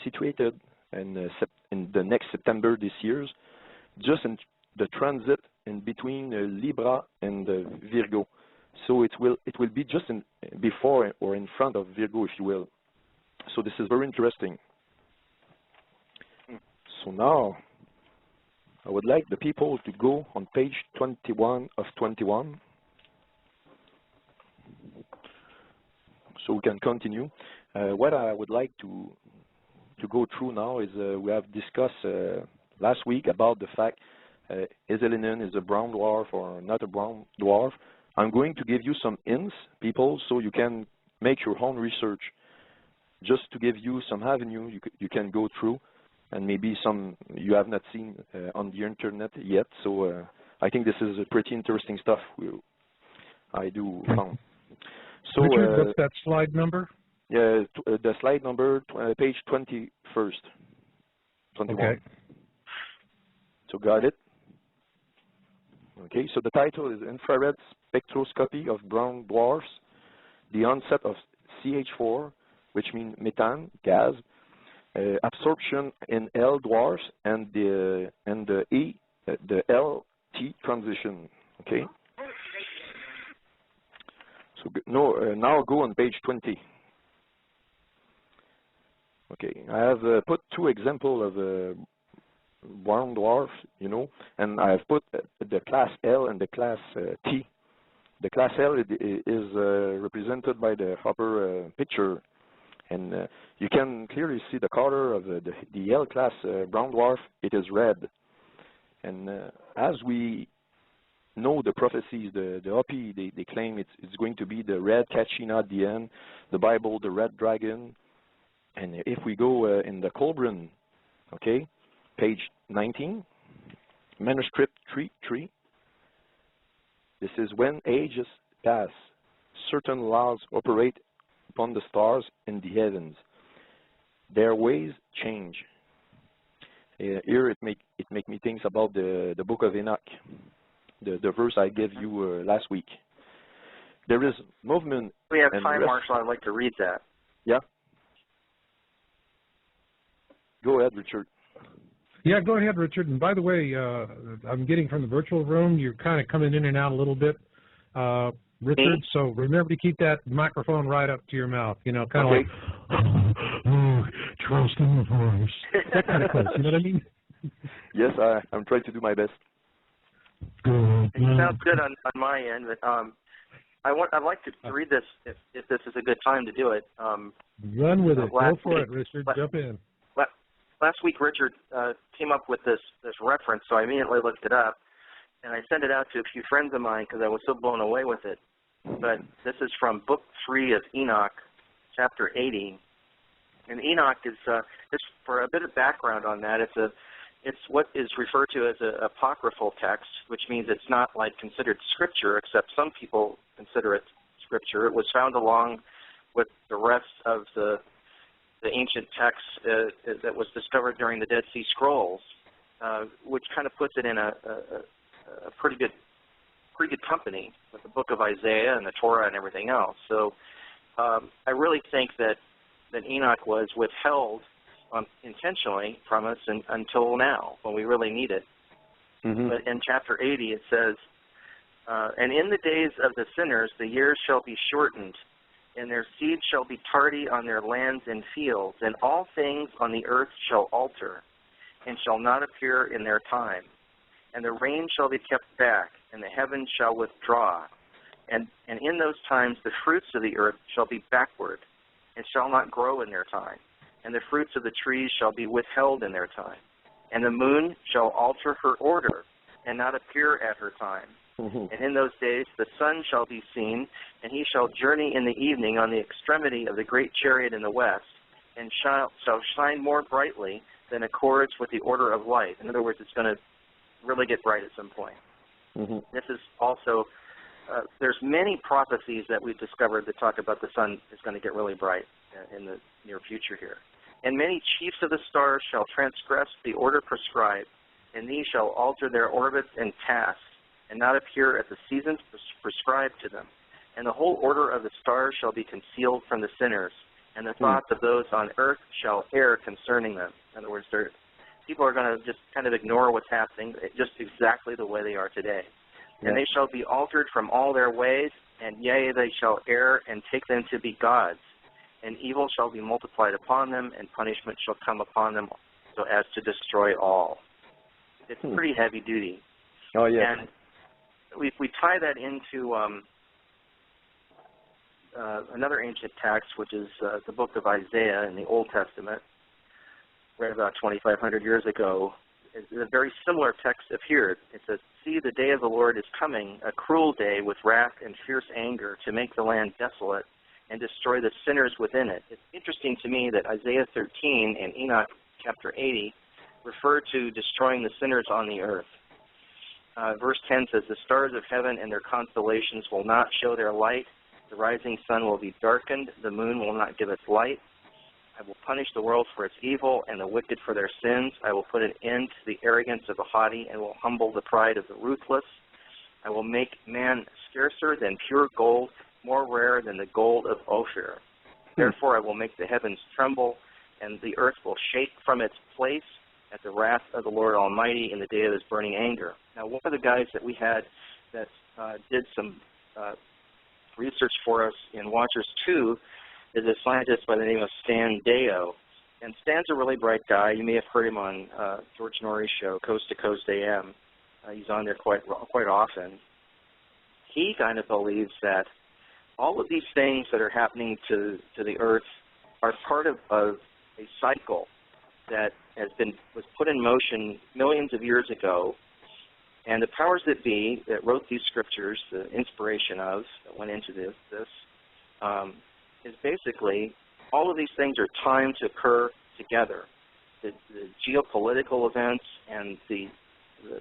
situated in the next September this year, just in the transit in between Libra and Virgo. So it will be just before or in front of Virgo, if you will. So this is very interesting. So now I would like the people to go on page 21 of 21. So we can continue. What I would like to go through now is we have discussed last week about the fact is Elenin is a brown dwarf or not a brown dwarf. I'm going to give you some hints, people, so you can make your own research. Just to give you some avenue you can go through, and maybe some you have not seen on the internet yet. So I think this is a pretty interesting stuff I do found. So Richard, what's that slide number? Yeah, the slide number, page 21st. 21. Okay. So got it? Okay, so the title is Infrared Spectroscopy of Brown Dwarfs, the Onset of CH4, which means methane, gas, absorption in L dwarfs, and the LT transition. Okay. So now go on page 20. Okay, I have put two examples of brown dwarf, and I have put the class L and the class T. The class L is represented by the upper picture. And you can clearly see the color of the L class brown dwarf. It is red. And as we know the prophecies, the Hopi, they claim it's going to be the red Kachina at the end, the Bible, the red dragon. And if we go in the Colburn, okay, page 19, manuscript 3, this is when ages pass, certain laws operate upon the stars in the heavens. Their ways change. Here it make me think about the book of Enoch, the verse I gave you last week. There is movement. We have time, Marshall. I'd like to read that. Yeah. Go ahead, Richard. Yeah, go ahead, Richard. And by the way, I'm getting from the virtual room. You're kind of coming in and out a little bit. Richard, so remember to keep that microphone right up to your mouth, kind of like, trust in the voice. That kind of close, you know what I mean? Yes, I'm trying to do my best. Good. It sounds good on my end, but I'd like to read this if this is a good time to do it. Run with it. Go for it, Richard. Jump in. Last week, Richard came up with this reference, so I immediately looked it up, and I sent it out to a few friends of mine because I was so blown away with it. But this is from Book 3 of Enoch, chapter 80. And Enoch is, just for a bit of background on that, it's what is referred to as an apocryphal text, which means it's not like considered scripture, except some people consider it scripture. It was found along with the rest of the ancient text that was discovered during the Dead Sea Scrolls, which kind of puts it in a pretty good company with the book of Isaiah and the Torah and everything else. So I really think that Enoch was withheld intentionally from us until now, when we really need it. Mm-hmm. But in chapter 80 it says, and in the days of the sinners the years shall be shortened, and their seed shall be tardy on their lands and fields, and all things on the earth shall alter, and shall not appear in their time. And the rain shall be kept back, and the heavens shall withdraw. And in those times the fruits of the earth shall be backward, and shall not grow in their time. And the fruits of the trees shall be withheld in their time. And the moon shall alter her order, and not appear at her time. Mm-hmm. And in those days the sun shall be seen, and he shall journey in the evening on the extremity of the great chariot in the west, and shall shine more brightly than accords with the order of light. In other words, it's going to really get bright at some point. Mm-hmm. This is also, there's many prophecies that we've discovered that talk about the sun is going to get really bright in the near future here. And many chiefs of the stars shall transgress the order prescribed, and these shall alter their orbits and tasks, and not appear at the seasons prescribed to them. And the whole order of the stars shall be concealed from the sinners, and the thoughts of those on earth shall err concerning them. In other words, people are going to just kind of ignore what's happening, just exactly the way they are today. Yeah. And they shall be altered from all their ways, and yea, they shall err and take them to be gods. And evil shall be multiplied upon them, and punishment shall come upon them, so as to destroy all. It's pretty heavy duty. Oh, yeah. And we tie that into another ancient text, which is the book of Isaiah in the Old Testament, read about 2,500 years ago. A very similar text appeared. It says, "See, the day of the Lord is coming, a cruel day with wrath and fierce anger, to make the land desolate and destroy the sinners within it." It's interesting to me that Isaiah 13 and Enoch chapter 80 refer to destroying the sinners on the earth. Verse 10 says, "The stars of heaven and their constellations will not show their light. The rising sun will be darkened. The moon will not give its light. I will punish the world for its evil and the wicked for their sins. I will put an end to the arrogance of the haughty and will humble the pride of the ruthless. I will make man scarcer than pure gold, more rare than the gold of Ophir. Therefore I will make the heavens tremble, and the earth will shake from its place at the wrath of the Lord Almighty in the day of his burning anger." Now, one of the guys that we had that did some research for us in Watchers 2 is a scientist by the name of Stan Deyo. And Stan's a really bright guy. You may have heard him on George Norrie's show, Coast to Coast AM. He's on there quite often. He kind of believes that all of these things that are happening to the earth are part of a cycle that was put in motion millions of years ago, and the powers that be that wrote these scriptures, the inspiration of that went into this is basically all of these things are timed to occur together. The geopolitical events and the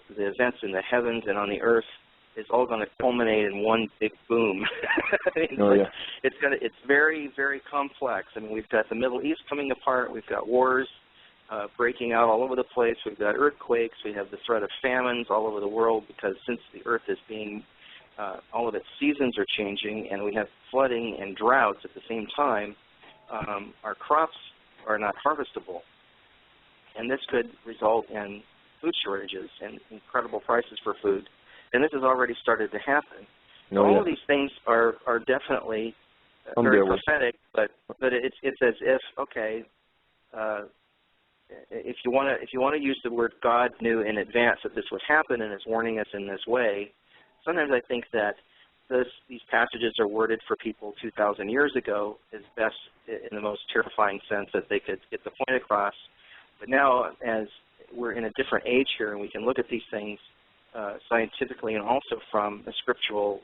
events in the heavens and on the earth is all going to culminate in one big boom. It's very, very complex. I mean, we've got the Middle East coming apart. We've got wars breaking out all over the place. We've got earthquakes. We have the threat of famines all over the world because since the earth is being, all of its seasons are changing, and we have flooding and droughts at the same time, our crops are not harvestable. And this could result in food shortages and incredible prices for food. And this has already started to happen. All of these things are definitely very prophetic, but it's as if, okay, if you want to use the word God knew in advance that this would happen and is warning us in this way, sometimes I think that these passages are worded for people 2,000 years ago as best in the most terrifying sense that they could get the point across. But now, as we're in a different age here and we can look at these things scientifically and also from a scriptural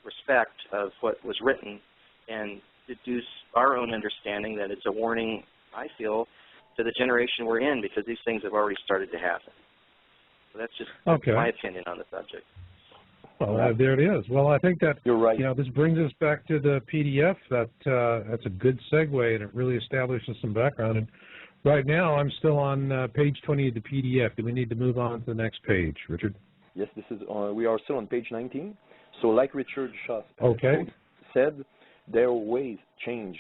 respect of what was written and deduce our own understanding that it's a warning, I feel, to the generation we're in because these things have already started to happen. So that's just my opinion on the subject. Well, there it is. Well, I think that you're right. This brings us back to the PDF. That's a good segue, and it really establishes some background. And right now, I'm still on page 20 of the PDF. Do we need to move on to the next page, Richard? Yes, this is. We are still on page 19. So, like Richard Shaw said, their ways change.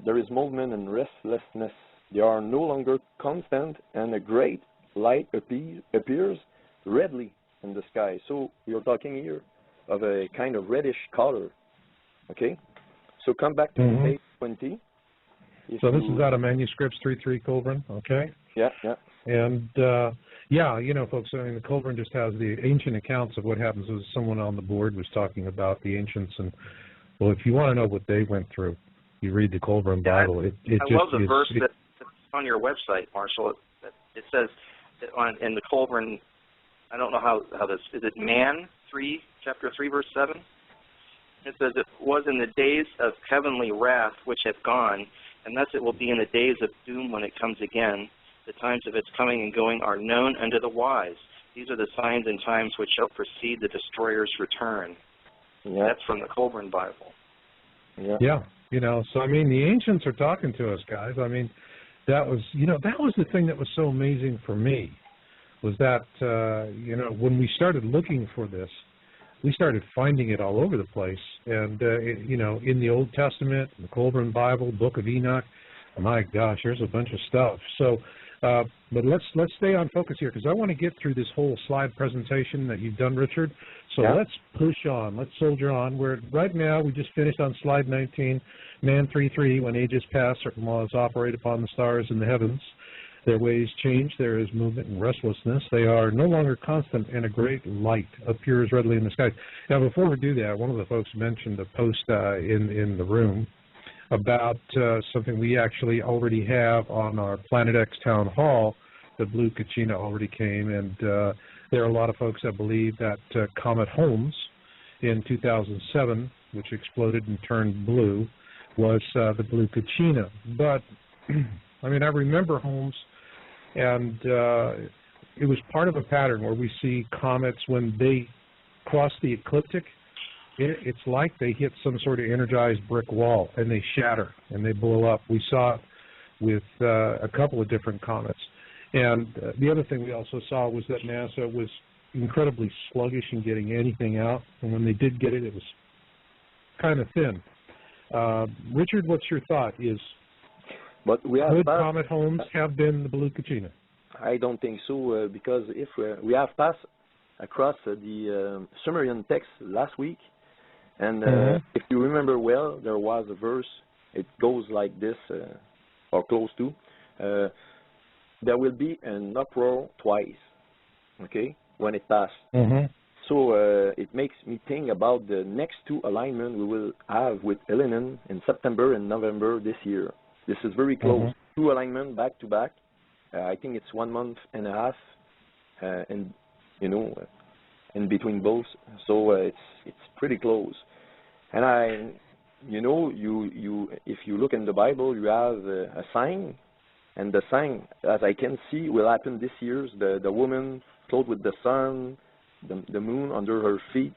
There is movement and restlessness. They are no longer constant, and a great light appears redly in the sky. So we are talking here of a kind of reddish color. Okay? So come back to page 20. So this is out of Manuscripts 3.3 Colburn, okay? Yeah. And, folks, I mean, the Colburn just has the ancient accounts of what happens. As someone on the board was talking about the ancients. And, well, if you want to know what they went through, you read the Colburn Bible. I love the verse that's on your website, Marshall. It says in the Colburn, I don't know how this, is it Man 3, chapter 3, verse 7? It says, "It was in the days of heavenly wrath which have gone, and thus it will be in the days of doom when it comes again. The times of its coming and going are known unto the wise. These are the signs and times which shall precede the destroyer's return." Yeah. That's from the Colburn Bible. Yeah. So I mean, the ancients are talking to us, guys. I mean, that was the thing that was so amazing for me, was that, when we started looking for this, we started finding it all over the place. And, in the Old Testament, the Colburn Bible, Book of Enoch, my gosh, there's a bunch of stuff. So, but let's stay on focus here, because I want to get through this whole slide presentation that you've done, Richard. So let's push on. Let's soldier on. Right now, we just finished on slide 19, Man 3.3, when ages pass, certain laws operate upon the stars in the heavens. Their ways change. There is movement and restlessness. They are no longer constant, and a great light appears readily in the sky. Now, before we do that, one of the folks mentioned a post in the room about something we actually already have on our Planet X Town Hall. The blue Kachina already came, and there are a lot of folks that believe that Comet Holmes in 2007, which exploded and turned blue, was the blue Kachina. But, I mean, I remember Holmes, and it was part of a pattern where we see comets when they cross the ecliptic. It's like they hit some sort of energized brick wall, and they shatter, and they blow up. We saw it with a couple of different comets. And the other thing we also saw was that NASA was incredibly sluggish in getting anything out, and when they did get it, it was kind of thin. Richard, what's your thought? But could Comet Holmes have been the blue Kachina? I don't think so, because if we have passed across the Sumerian text last week, and if you remember well, there was a verse. It goes like this, or close to. There will be an uproar twice, okay, when it passed. So it makes me think about the next two alignment we will have with Elenin in September and November this year. This is very close. Two alignment back to back. I think it's 1.5 months, and in between both. So it's pretty close. And if you look in the Bible, you have a sign. And the sign, as I can see, will happen this year. The woman clothed with the sun, the moon under her feet.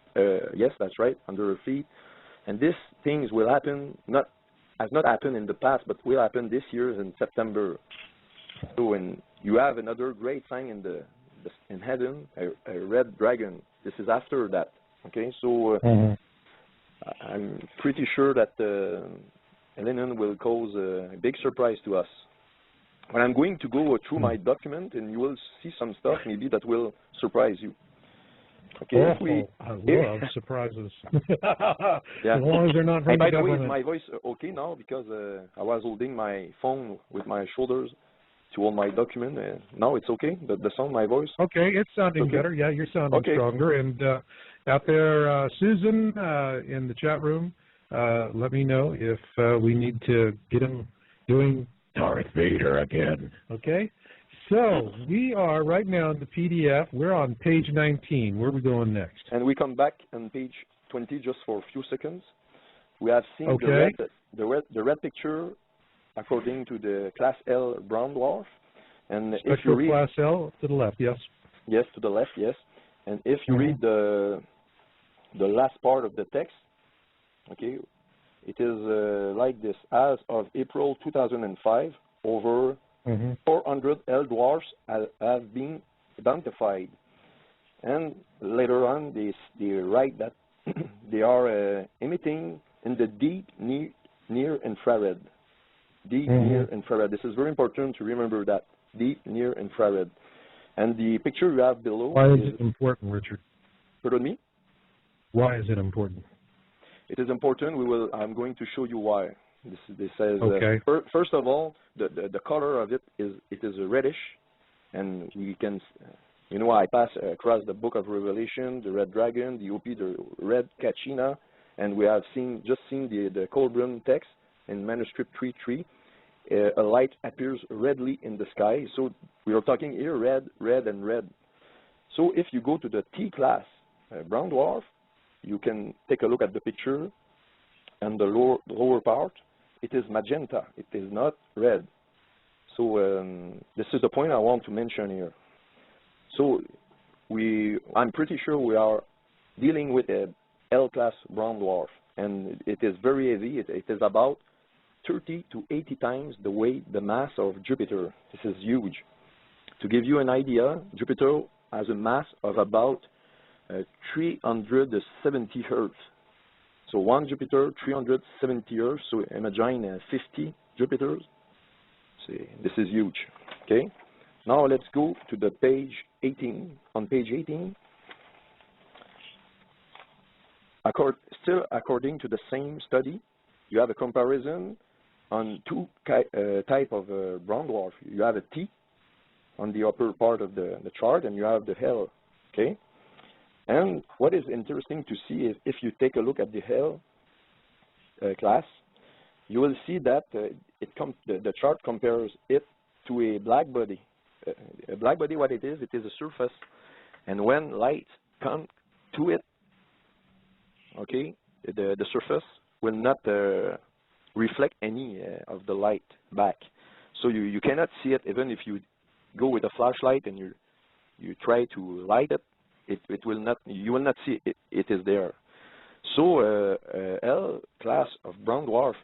Yes, that's right, under her feet. And these things will happen, has not happened in the past, but will happen this year in September. So when you have another great sign in heaven, a red dragon. This is after that. Okay, so I'm pretty sure that Elenin will cause a big surprise to us. But I'm going to go through my document, and you will see some stuff maybe that will surprise you. Okay. I love surprises. Yeah. As long as they're not from and by the the way, government. is my voice okay now? Because I was holding my phone with my shoulders to hold my document. Now it's okay? The sound, my voice? Okay, it's sounding better. Yeah, you're sounding stronger. And out there, Susan, in the chat room, let me know if we need to get him doing Darth Vader again. Okay? So we are right now in the PDF. We're on page 19. Where are we going next? And we come back on page 20 just for a few seconds. We have seen the red picture according to the Class L brown dwarf. And if you read Class L to the left, yes. Yes, to the left, yes. And if you read the last part of the text, okay, it is like this. As of April 2005, over 400 L dwarfs have been identified. And later on, they write that they are emitting in the deep near infrared. Deep near infrared. This is very important to remember that. Deep near infrared. And the picture you have below. Why is it important, Richard? Pardon me? Why is it important? It is important. I'm going to show you why. This says, first of all, the color of it is reddish, and we can, I pass across the book of Revelation, the red dragon, the Hopi, the red Kachina, and we have just seen the Colburn text in manuscript 3.3. A light appears redly in the sky. So we are talking here red, red, and red. So if you go to the T class brown dwarf, you can take a look at the picture and the lower part. It is magenta. It is not red. So this is the point I want to mention here. So I'm pretty sure we are dealing with a L-class brown dwarf, and it is very heavy. It is about 30 to 80 times the mass of Jupiter. This is huge. To give you an idea, Jupiter has a mass of about 370 Earth. So one Jupiter, 370 Earth. So imagine 50 Jupiters. See, this is huge. Okay. Now let's go to the page 18. On page 18, still according to the same study, you have a comparison on two type of brown dwarf. You have a T on the upper part of the chart, and you have the Hale, okay? And what is interesting to see is if you take a look at the Hale class, you will see that the chart compares it to a black body. A black body, what it is a surface, and when light comes to it, okay, the surface will not reflect any of the light back. So you cannot see it even if you go with a flashlight and you try to light it. It will not. You will not see it. It is there. So L class of brown dwarf,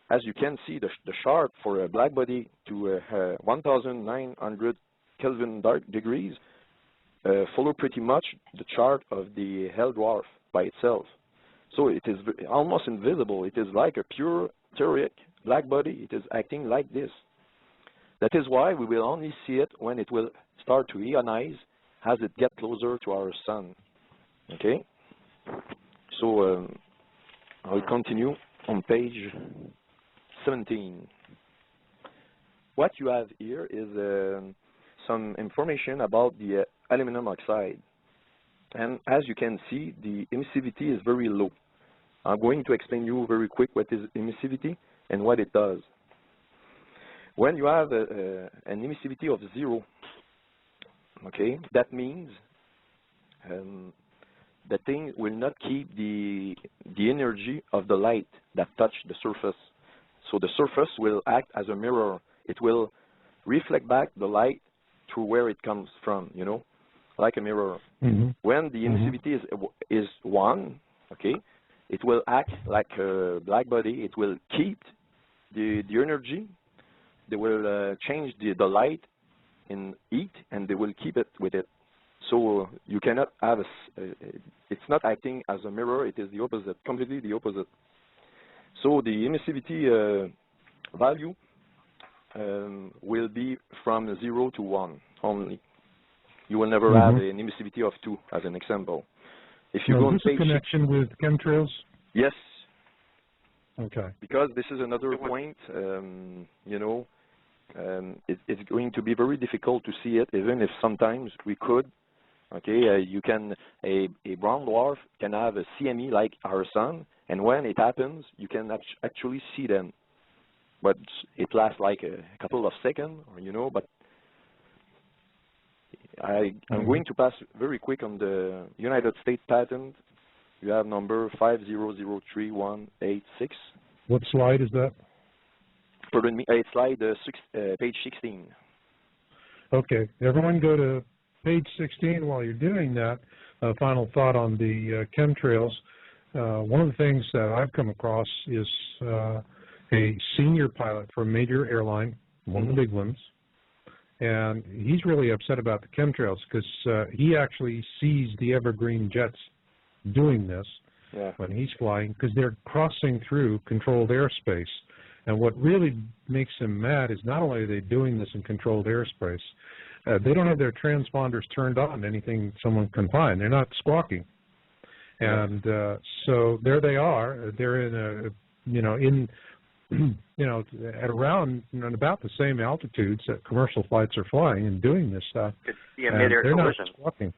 as you can see, the chart for a black body to 1,900 Kelvin degrees follow pretty much the chart of the Hale dwarf by itself. So it is almost invisible. It is like a pure telluric black body. It is acting like this. That is why we will only see it when it will start to ionize as it gets closer to our sun. Okay? So I'll continue on page 17. What you have here is some information about the aluminum oxide. And as you can see, the emissivity is very low. I'm going to explain you very quick what is emissivity and what it does. When you have an emissivity of 0, okay, that means the thing will not keep the energy of the light that touch the surface. So the surface will act as a mirror. It will reflect back the light through where it comes from, you know, like a mirror. Mm-hmm. When the emissivity is 1, okay, it will act like a black body. It will keep the energy. They will change the light in heat, and they will keep it with it. So you cannot have it's not acting as a mirror. It is the opposite, completely the opposite. So the emissivity value will be from 0 to 1 only. You will never have an emissivity of 2, as an example. If you go on page... Is this a connection with chemtrails? Yes. Okay. Because this is another point, you know, it's going to be very difficult to see it, even if sometimes we could. Okay, you can, a brown dwarf can have a CME like our sun, and when it happens, you can actually see them. But it lasts like a couple of seconds, or, you know, but I'm going to pass very quick on the United States patent. You have number 5003186. What slide is that? Pardon me, it's slide page 16. Okay, everyone go to page 16 while you're doing that. Final thought on the chemtrails. One of the things that I've come across is a senior pilot for a major airline, one of the big ones, and he's really upset about the chemtrails because he actually sees the evergreen jets doing this when he's flying because they're crossing through controlled airspace. And what really makes him mad is not only are they doing this in controlled airspace, they don't have their transponders turned on to anything someone can find. They're not squawking. And so there they are. They're in a, at around and about the same altitudes that commercial flights are flying and doing this stuff. It's the mid-air collision. They're not squawking.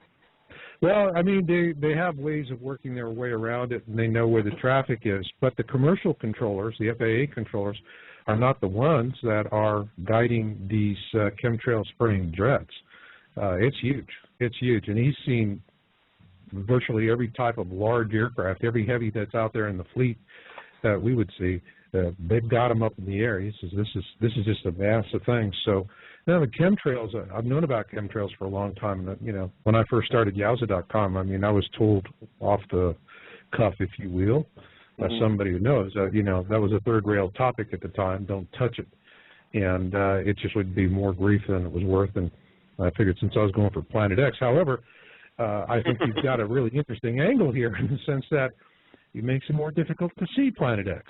Well, I mean, they have ways of working their way around it, and they know where the traffic is. But the commercial controllers, the FAA controllers, are not the ones that are guiding these chemtrail-spraying jets. It's huge. It's huge. And he's seen virtually every type of large aircraft, every heavy that's out there in the fleet that we would see. They've got them up in the air. He says this is just a massive thing. So now the chemtrails, I've known about chemtrails for a long time. And, when I first started Yowza.com, I mean, I was told off the cuff, if you will, by somebody who knows, that was a third rail topic at the time. Don't touch it. And it just would be more grief than it was worth. And I figured since I was going for Planet X. However, I think you've got a really interesting angle here in the sense that it makes it more difficult to see Planet X.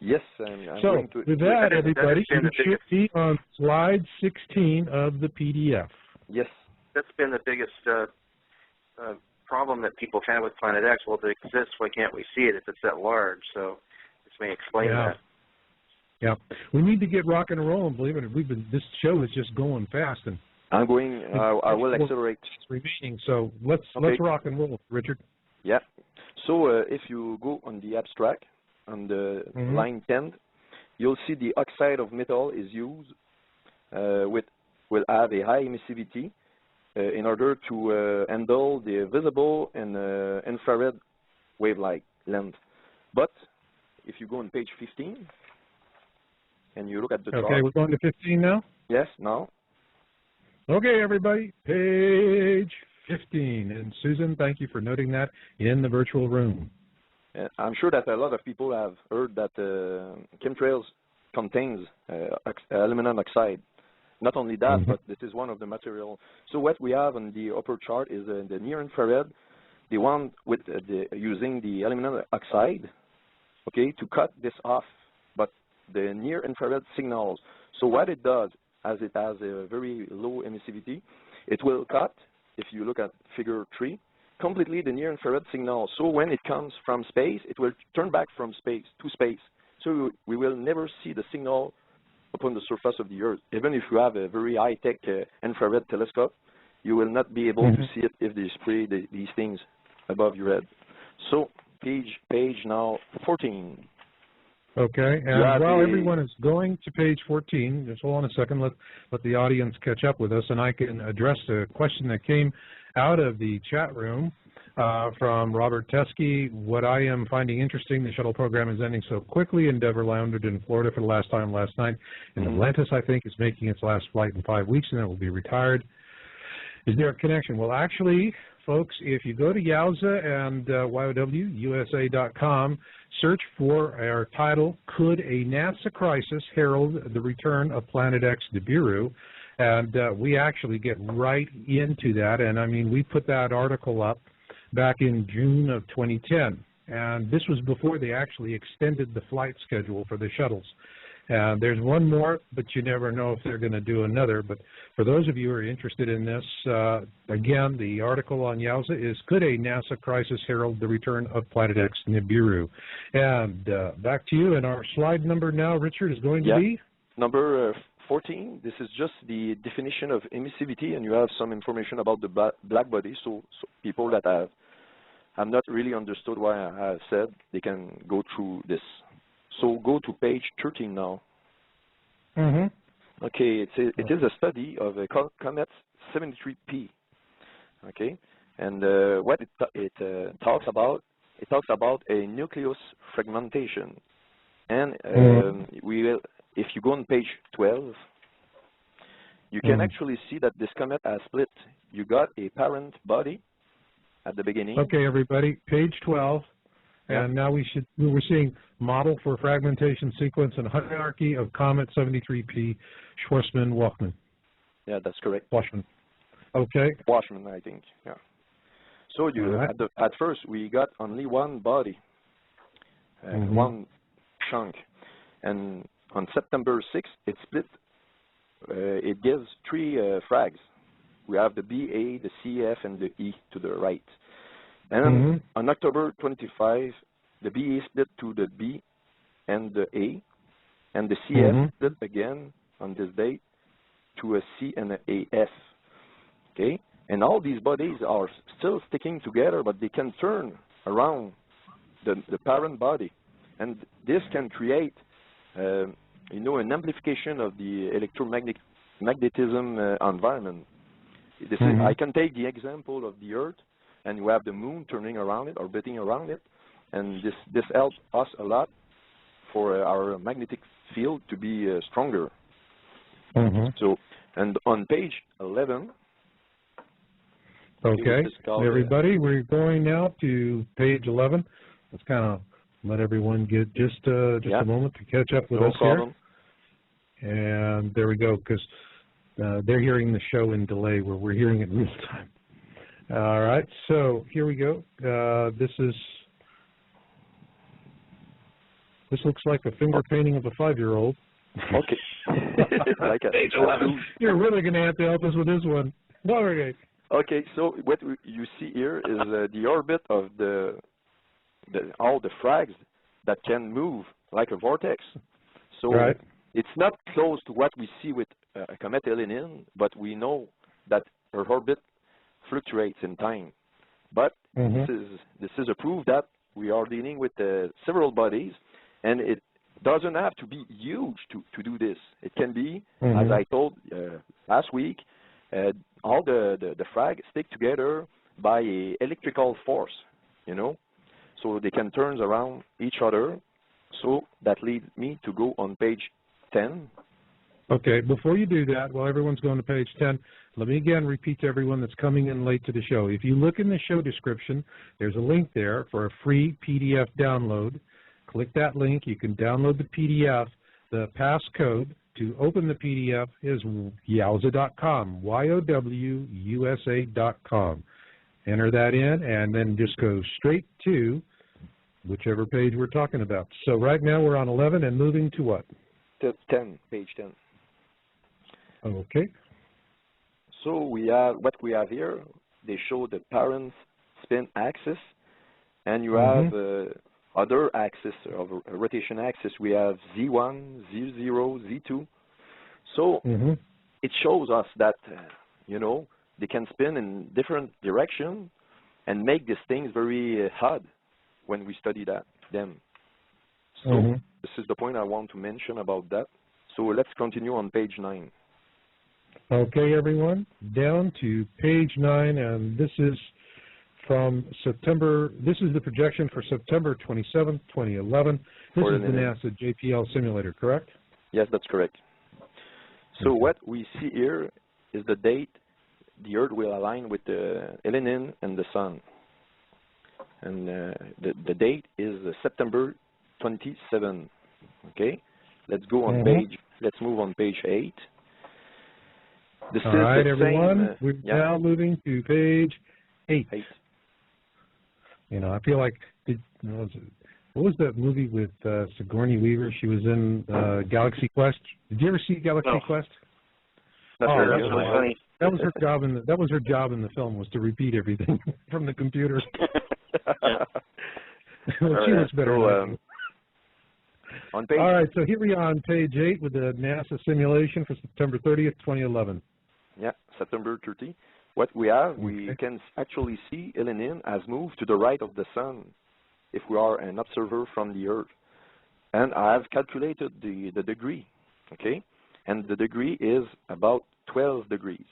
Yes, and I'm so going to... with that, everybody, you should be on slide 16 of the PDF. Yes. That's been the biggest problem that people have had with Planet X. Well, if it exists, why can't we see it if it's that large? So this may explain that. Yeah, we need to get rock and rolling. Believe it, this show is just going fast, and I'm going. I will accelerate. Remaining, so let's rock and roll, Richard. Yeah. So if you go on the abstract on the line 10, you'll see the oxide of metal is used will have a high emissivity in order to handle the visible and infrared wavelength length. But if you go on page 15 and you look at the chart. Okay, we're going to 15 now? Yes, now. Okay, everybody, page 15. And Susan, thank you for noting that in the virtual room. I'm sure that a lot of people have heard that chemtrails contains aluminum oxide. Not only that, but this is one of the materials. So what we have on the upper chart is the near-infrared, the one with using the aluminum oxide, okay, to cut this off. But the near-infrared signals. So what it does, as it has a very low emissivity, it will cut, if you look at figure 3, completely the near-infrared signal. So when it comes from space, it will turn back from space to space. So we will never see the signal upon the surface of the Earth. Even if you have a very high-tech infrared telescope, you will not be able to see it if they spray these things above your head. So page now 14. Okay, and while everyone is going to page 14, just hold on a second, let the audience catch up with us, and I can address a question that came out of the chat room from Robert Teskey. What I am finding interesting, the shuttle program is ending so quickly. Endeavour landed in Florida for the last time last night, and Atlantis, I think, is making its last flight in 5 weeks, and it will be retired. Is there a connection? Well, actually, folks, if you go to Yowza and YOWUSA.com, search for our title, Could a NASA Crisis Herald the Return of Planet X Nibiru? And we actually get right into that. And, I mean, we put that article up back in June of 2010. And this was before they actually extended the flight schedule for the shuttles. There's one more, but you never know if they're going to do another. But for those of you who are interested in this, again, the article on Yowza is, Could a NASA Crisis Herald the Return of Planet X Nibiru? And back to you, and our slide number now, Richard, is going to be? Number 14. This is just the definition of emissivity, and you have some information about the black body, so people that have not really understood what I have said, they can go through this. So go to page 13 now. Okay, it is a study of a Comet 73P. Okay, and what it talks about a nucleus fragmentation. And if you go on page 12, you can actually see that this comet has split. You got a parent body at the beginning. Okay, everybody, page 12. And now we're seeing model for fragmentation sequence and hierarchy of Comet 73P, Schwarzman-Wachman. Yeah, that's correct. Wachman. Okay. Wachman, I think. Yeah. So at first we got only one body, one chunk, and on September 6th it split. It gives 3 frags. We have the B, A, the C, F, and the E to the right. And on October 25, the BA split to the B and the A, and the CF split again on this date to a C and an AF. Okay, and all these bodies are still sticking together, but they can turn around the parent body, and this can create, an amplification of the electromagnetism environment. This is, I can take the example of the Earth, and you have the moon turning around it, orbiting around it, and this helps us a lot for our magnetic field to be stronger. So, and on page 11. Okay, everybody, we're going now to page 11. Let's kind of let everyone get just a moment to catch up with us here. And there we go, because they're hearing the show in delay where we're hearing it in real time. All right, so here we go. This looks like a finger painting of a 5-year-old. Okay. Like page 11. You're really going to have to help us with this one. Okay. Okay, so what you see here is the orbit of all the frags that can move like a vortex. So it's not close to what we see with Comet Elenin, but we know that her orbit fluctuates in time. But this is a proof that we are dealing with several bodies, and it doesn't have to be huge to do this. It can be, as I told last week, all the frag stick together by a electrical force, you know, so they can turn around each other. So that leads me to go on page 10. Okay, before you do that, while everyone's going to page 10, let me again repeat to everyone that's coming in late to the show. If you look in the show description, there's a link there for a free PDF download. Click that link. You can download the PDF. The passcode to open the PDF is yowza.com, YOWUSA.com. Enter that in, and then just go straight to whichever page we're talking about. So right now we're on 11 and moving to what? 10, page 10. Okay. So we have what we have here. They show the parent spin axis, and you have other axis of rotation axis. We have Z1, Z0, Z2. So it shows us that you know, they can spin in different directions and make these things very odd when we study them. So this is the point I want to mention about that. So let's continue on page 9. Okay, everyone, down to page 9, and this is from September. This is the projection for September 27th, 2011. This is the NASA JPL simulator, correct? Yes, that's correct. So what we see here is the date the Earth will align with the Elenin and the Sun. And the date is September 27. Okay, let's go on page. Let's move on page 8. This All right, the everyone. Same, we're now moving to page 8. You know, I feel like what was that movie with Sigourney Weaver? She was in Galaxy Quest. Did you ever see Galaxy Quest? That's really funny. That was her job in the film, was to repeat everything from the computer. Well, she looks better. On page. All right, so here we are on page 8 with the NASA simulation for September 30th, 2011. Yeah, September 30. What we have, we can actually see Elenin has moved to the right of the Sun if we are an observer from the Earth. And I have calculated the degree, okay? And the degree is about 12 degrees.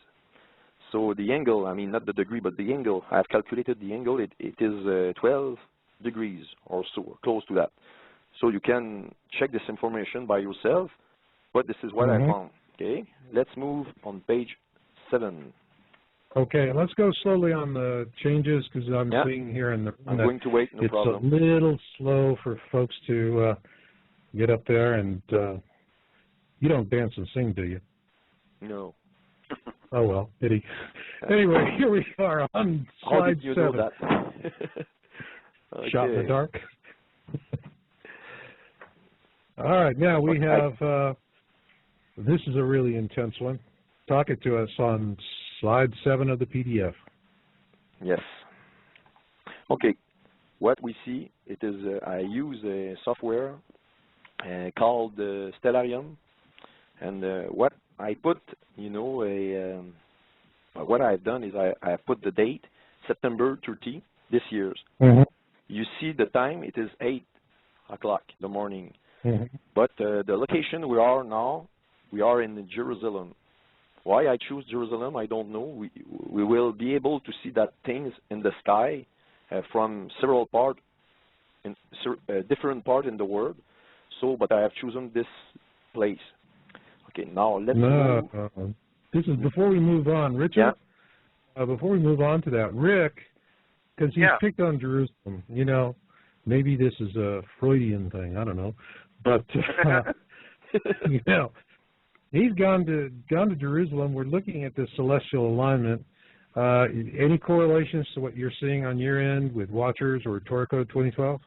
So the angle, I mean, not the degree, but the angle, I have calculated the angle, it is 12 degrees or so, or close to that. So you can check this information by yourself, but this is what I found, okay? Let's move on page 7. Okay, let's go slowly on the changes, because I'm seeing here in the I'm going to wait, no problem. It's a little slow for folks to get up there, and you don't dance and sing, do you? No. Oh, well, pity. Anyway, here we are on slide 7. Know that? Okay. Shot in the dark. All right, now we have, this is a really intense one. Talk it to us on slide 7 of the PDF. Yes. Okay, what we see, it is, I use a software called Stellarium, and what I put, you know, what I've done is I put the date, September 30, this year's. You see the time, it is 8 o'clock in the morning. But the location we are now, we are in Jerusalem. Why I choose Jerusalem, I don't know. We will be able to see that things in the sky from several parts, in different parts in the world. So, but I have chosen this place. Okay, now let's move. This is before we move on, Richard. Before we move on to that, Rick, because he's picked on Jerusalem. You know, maybe this is a Freudian thing. I don't know, but you know, he's gone to Jerusalem. We're looking at this celestial alignment. Any correlations to what you're seeing on your end with Watchers or Torah Code 2012?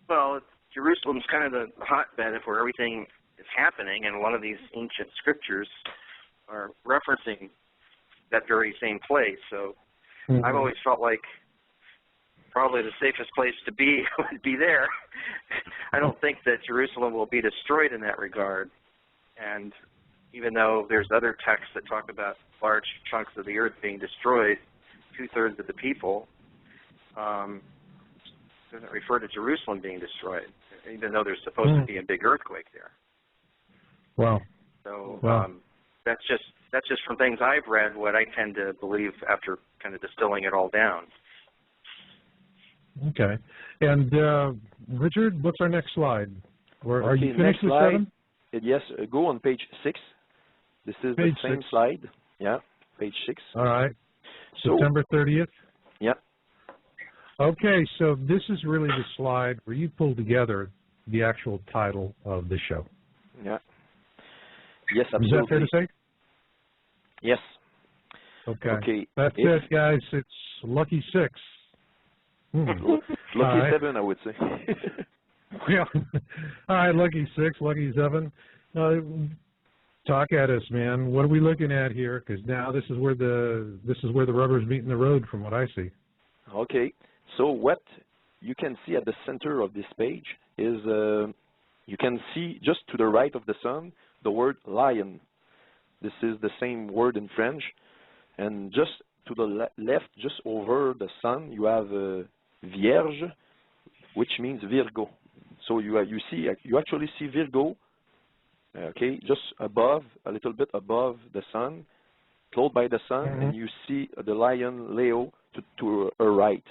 Well, Jerusalem's kind of the hotbed of where everything is happening, and a lot of these ancient scriptures are referencing that very same place. So I've always felt like probably the safest place to be would be there. I don't think that Jerusalem will be destroyed in that regard. And even though there's other texts that talk about large chunks of the earth being destroyed, 2/3 of the people. Doesn't refer to Jerusalem being destroyed, even though there's supposed to be a big earthquake there. Wow. So wow. that's just from things I've read, what I tend to believe after kind of distilling it all down. Okay. And Richard, what's our next slide? Are you finished with slide, 7? Yes, go on page 6. This is page the same 6. slide. Yeah, page 6. All right. So, September 30th? Yeah. Okay, so this is really the slide where you pull together the actual title of the show. Yeah. Yes, absolutely. Is that fair to say? Yes. Okay. That's it, guys. It's Lucky 6. Lucky 7, I would say. Yeah. All right, Lucky 6, Lucky 7. Talk at us, man. What are we looking at here? Because now this is where the rubber's meeting the road, from what I see. Okay. So what you can see at the center of this page is you can see just to the right of the sun the word lion. This is the same word in French. And just to the left, just over the sun, you have Vierge, which means Virgo. So you actually see Virgo, okay, just above, a little bit above the sun, close by the sun, and you see the lion Leo to her right.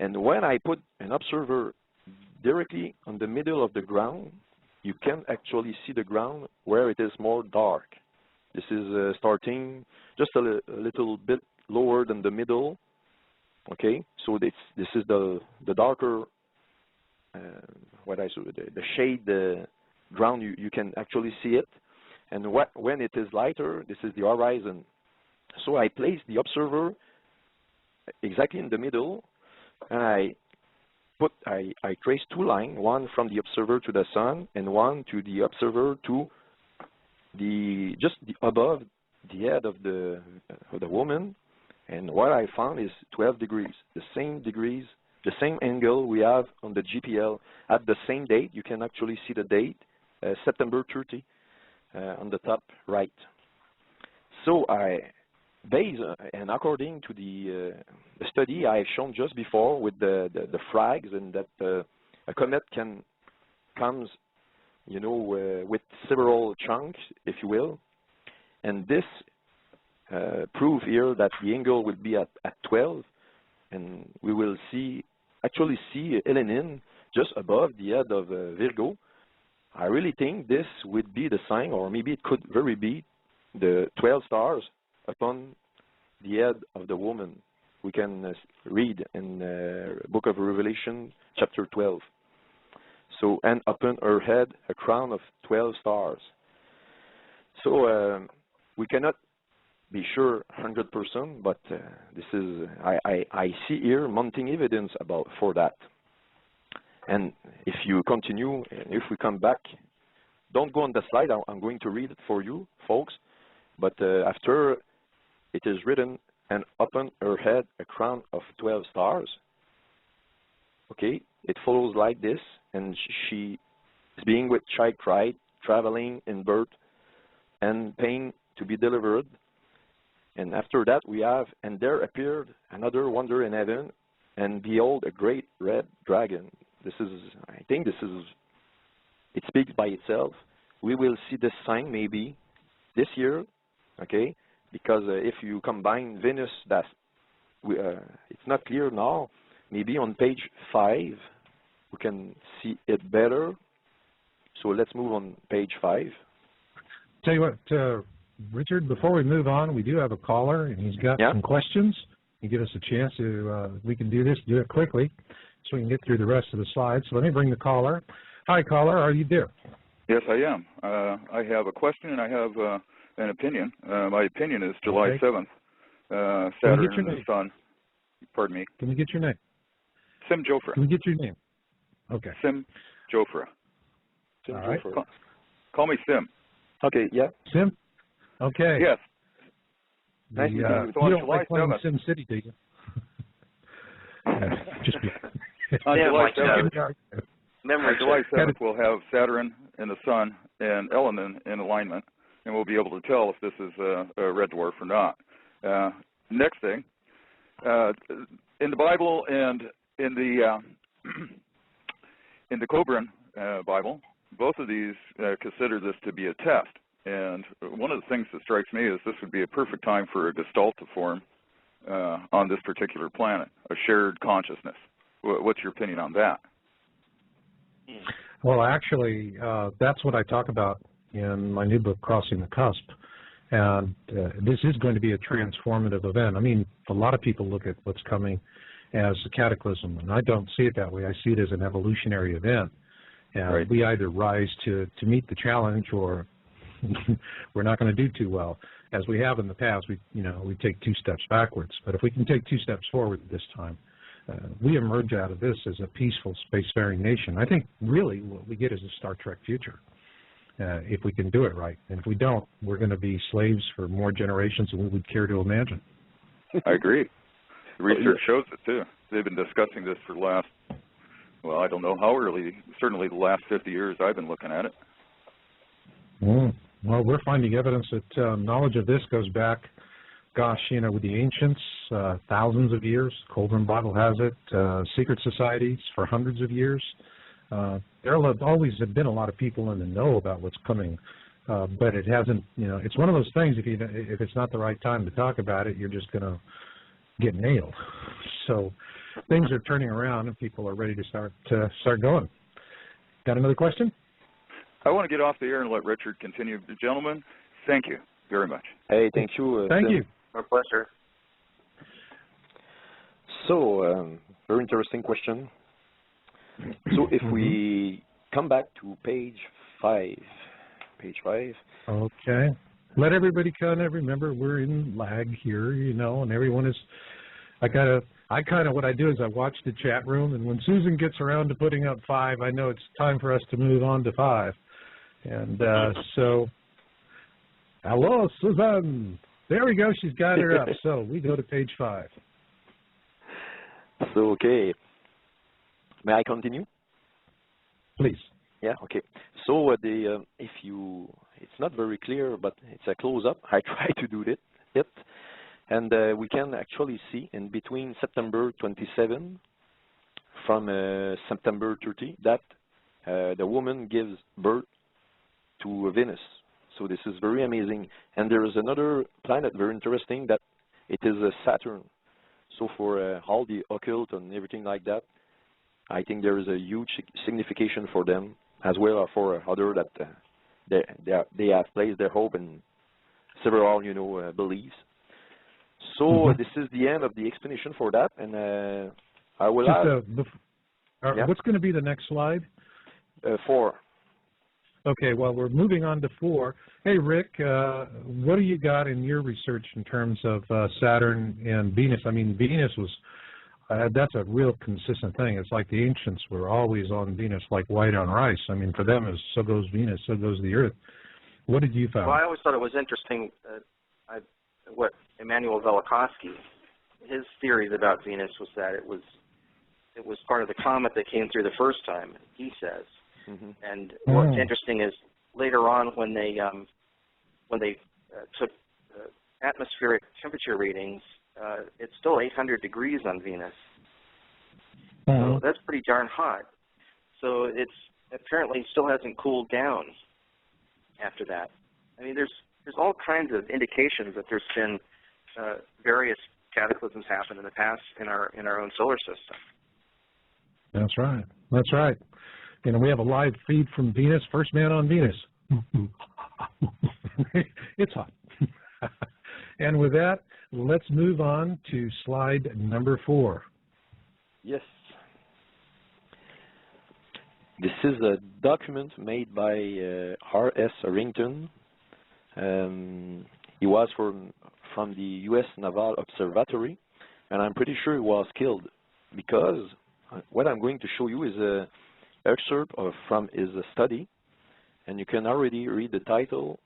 And when I put an observer directly on the middle of the ground, you can actually see the ground where it is more dark. This is starting just a little bit lower than the middle. Okay, so this is the darker, the shade ground. You can actually see it, and when it is lighter, this is the horizon. So I place the observer exactly in the middle, and I trace 2 lines, one from the observer to the sun, and one to the observer to just above the head of the woman. And what I found is 12 degrees, the same angle we have on the GPL at the same date. You can actually see the date, September 30, on the top right. So and according to the study I've shown just before with the flags, and that a comet comes, with several chunks, if you will, and this prove here that the angle will be at 12, and we will actually see Elenin just above the head of Virgo. I really think this would be the sign, or maybe it could very be the 12 stars upon the head of the woman. We can read in the book of Revelation, chapter 12. So, and upon her head a crown of 12 stars. So we cannot be sure 100%, but this is I see here mounting evidence for that. And if you continue, if we come back, don't go on the slide. I'm going to read it for you, folks. But after it is written, and upon her head a crown of 12 stars. Okay, it follows like this, and she is being with child pride, traveling in birth, and pain to be delivered. And after that we have, and there appeared another wonder in heaven, and behold, a great red dragon. I think it speaks by itself. We will see this sign maybe this year, okay? Because if you combine Venus, it's not clear now. Maybe on page 5 we can see it better. So let's move on page 5. Tell you what, Richard, before we move on, we do have a caller, and he's got some questions. You give us a chance to, we can do it quickly, so we can get through the rest of the slides. So let me bring the caller. Hi, caller, are you there? Yes, I am. I have a question, and I have an opinion. My opinion is July 7th, Saturn and the Sun. Pardon me. Can we get your name? Sim Jofra. Can we get your name? Okay. Sim Jofra. Sim Jofra. Call me Sim. Okay, yeah. Sim? Okay. Yes. Nice to meet you. So on you don't July like playing 7th. Sim City, do you? Just on July 7th. Memory On July 7th, we'll have Saturn and the Sun and Elenin in alignment. and we'll be able to tell if this is a red dwarf or not. Next thing, in the Bible and in the Cobran Bible, both of these consider this to be a test. And one of the things that strikes me is this would be a perfect time for a gestalt to form on this particular planet, a shared consciousness. What's your opinion on that? Well, actually, that's what I talk about in my new book, Crossing the Cusp. And this is going to be a transformative event. I mean, a lot of people look at what's coming as a cataclysm, and I don't see it that way. I see it as an evolutionary event. And right. We either rise to meet the challenge, or we're not going to do too well. As we have in the past, we take 2 steps backwards. But if we can take 2 steps forward this time, we emerge out of this as a peaceful, spacefaring nation. I think really what we get is a Star Trek future, if we can do it right. And if we don't, we're going to be slaves for more generations than we would care to imagine. I agree. The research shows it, too. They've been discussing this for the last, well, I don't know how early, certainly the last 50 years I've been looking at it. Well, we're finding evidence that knowledge of this goes back, gosh, with the ancients, thousands of years. Coldren Bible has it. Secret societies for hundreds of years. There always have been a lot of people in the know about what's coming, but it hasn't. It's one of those things. If it's not the right time to talk about it, you're just going to get nailed. So things are turning around, and people are ready to start going. Got another question? I want to get off the air and let Richard continue. Gentlemen, thank you very much. Hey, thank you. Thank you. My pleasure. So, very interesting question. So if we come back to page 5. Okay. Let everybody kind of remember we're in lag here, and everyone is. What I do is I watch the chat room, and when Susan gets around to putting up 5, I know it's time for us to move on to 5. And so, hello, Susan. There we go. She's got her up. So we go to page 5. So, okay. May I continue? Please. Yeah, okay. So it's not very clear, but it's a close-up. I try to do it. And we can actually see in between September 27 from September 30 that the woman gives birth to Venus. So this is very amazing. And there is another planet very interesting that it is Saturn. So for all the occult and everything like that, I think there is a huge signification for them as well as for other that they have placed their hope in several beliefs. So this is the end of the explanation for that, and I will add. What's going to be the next slide? 4. Okay, well, we're moving on to 4. Hey, Rick, what do you got in your research in terms of Saturn and Venus? I mean, Venus was, that's a real consistent thing. It's like the ancients were always on Venus like white on rice. I mean, for them, so goes Venus, so goes the Earth. What did you find? Well, I always thought it was interesting what Emanuel Velikovsky, his theories about Venus was that it was part of the comet that came through the first time, he says. And what's interesting is later on when they took atmospheric temperature readings, it's still 800 degrees on Venus. So that's pretty darn hot. So it's apparently still hasn't cooled down after that. I mean, there's all kinds of indications that there's been various cataclysms happen in the past in our own solar system. That's right. That's right. We have a live feed from Venus. First man on Venus. It's hot. And with that, let's move on to slide number 4. Yes. This is a document made by R.S. Harrington. He was from the U.S. Naval Observatory, and I'm pretty sure he was killed because what I'm going to show you is an excerpt from his study, and you can already read the title.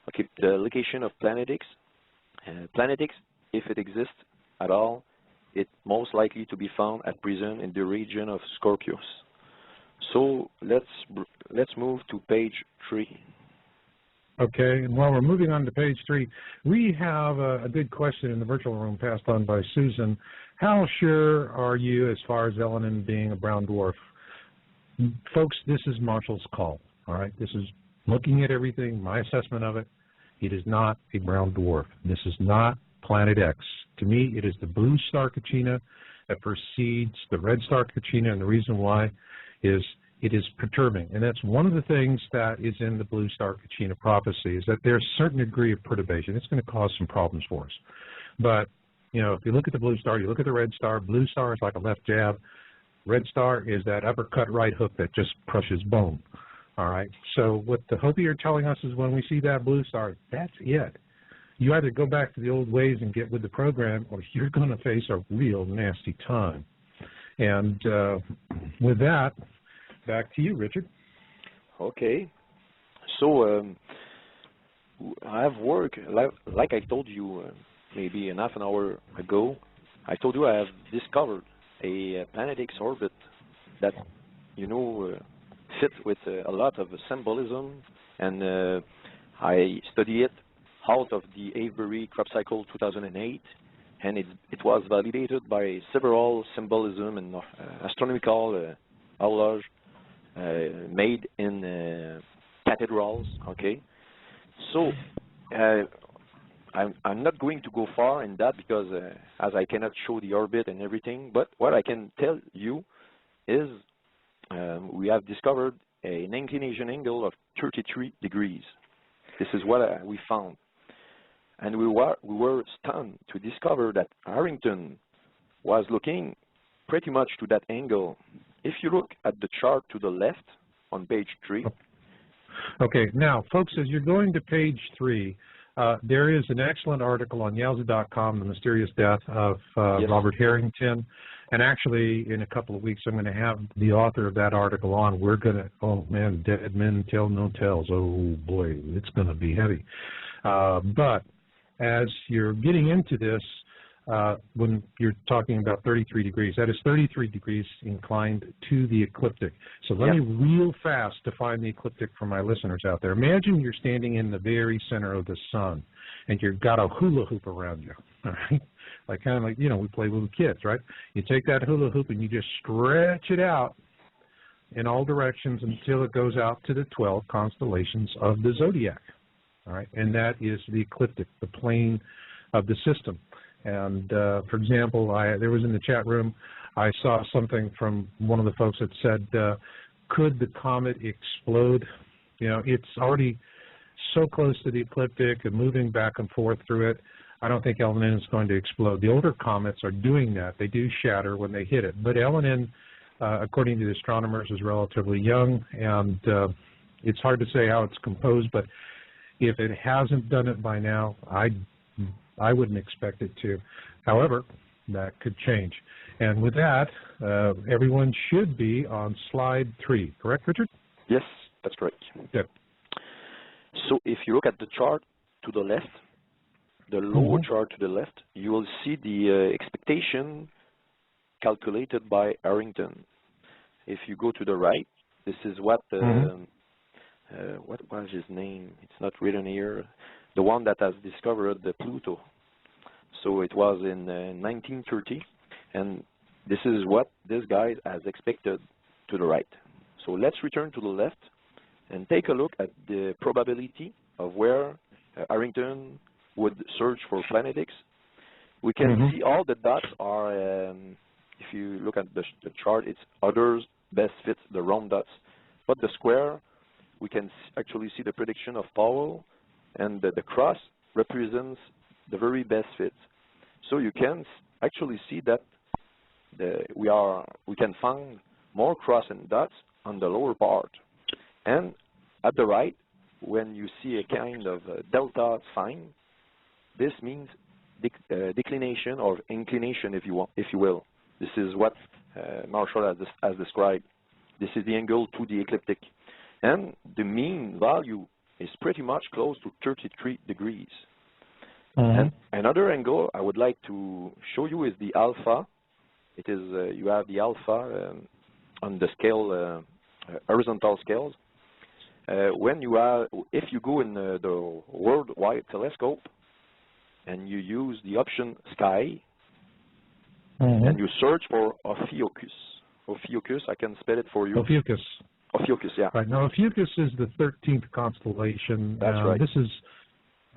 Okay, the location of Planet X. Planet X, if it exists at all, it's most likely to be found at present in the region of Scorpius. So let's move to page 3. Okay, and while we're moving on to page 3, we have a good question in the virtual room passed on by Susan. How sure are you as far as Elenin being a brown dwarf? Folks, this is Marshall's call, all right? This is looking at everything, my assessment of it. It is not a brown dwarf. This is not Planet X. To me, it is the blue star Kachina that precedes the red star Kachina, and the reason why is it is perturbing. And that's one of the things that is in the blue star Kachina prophecy, is that there's a certain degree of perturbation. It's going to cause some problems for us. But, you know, if you look at the blue star, you look at the red star, blue star is like a left jab. Red star is that uppercut right hook that just crushes bone. All right. So what the Hopi are telling us is when we see that blue star, that's it. You either go back to the old ways and get with the program, or you're going to face a real nasty time. And with that, back to you, Richard. Okay. So I have worked, like I told you maybe half an hour ago, I told you I have discovered a Planet X orbit that, you know, fits with a lot of symbolism, and I study it out of the Avery crop cycle 2008, and it was validated by several symbolism and astronomical horloge made in cathedrals. Okay, so I'm not going to go far in that because as I cannot show the orbit and everything, but what I can tell you is we have discovered an inclination angle of 33 degrees. This is what we found. And we were stunned to discover that Harrington was looking pretty much to that angle. If you look at the chart to the left on page 3. Okay, now, folks, as you're going to page 3, there is an excellent article on Yowza.com, The Mysterious Death of Yes. Robert Harrington. And actually, in a couple of weeks, I'm going to have the author of that article on. We're going to, oh, man, dead men tell no tales. Oh, boy, it's going to be heavy. But as you're getting into this, when you're talking about 33 degrees, that is 33 degrees inclined to the ecliptic. So let me real fast define the ecliptic for my listeners out there. Imagine you're standing in the very center of the sun, and you've got a hula hoop around you, all right? Like kind of like, you know, we play with the kids, right? You take that hula hoop and you just stretch it out in all directions until it goes out to the 12 constellations of the zodiac, all right? And that is the ecliptic, the plane of the system. And, for example, there was in the chat room, I saw something from one of the folks that said, could the comet explode? You know, it's already so close to the ecliptic and moving back and forth through it. I don't think Elenin is going to explode. The older comets are doing that. They do shatter when they hit it. But Elenin, according to the astronomers, is relatively young, and it's hard to say how it's composed, but if it hasn't done it by now, I wouldn't expect it to. However, that could change. And with that, everyone should be on slide 3. Correct, Richard? Yes, that's correct. Good. So if you look at the chart to the left, the lower chart to the left, you will see the expectation calculated by Harrington. If you go to the right, this is what was his name? It's not written here. The one that has discovered the Pluto. So it was in 1930, and this is what this guy has expected to the right. So let's return to the left and take a look at the probability of where Harrington would search for Planet X. We can see all the dots are, if you look at the chart, it's others best fit, the round dots. But the square, we can actually see the prediction of Powell, and the cross represents the very best fit. So you can actually see that we can find more cross and dots on the lower part. And at the right, when you see a kind of delta sign, this means declination or inclination, if you will. This is what Marshall has described. This is the angle to the ecliptic. And the mean value is pretty much close to 33 degrees. And another angle I would like to show you is the alpha. It is, you have the alpha on the scale, horizontal scales. if you go in the worldwide telescope and you use the option sky, and you search for Ophiuchus. Ophiuchus, I can spell it for you. Ophiuchus. Ophiuchus, yeah. Right. Now, Ophiuchus is the 13th constellation. That's right.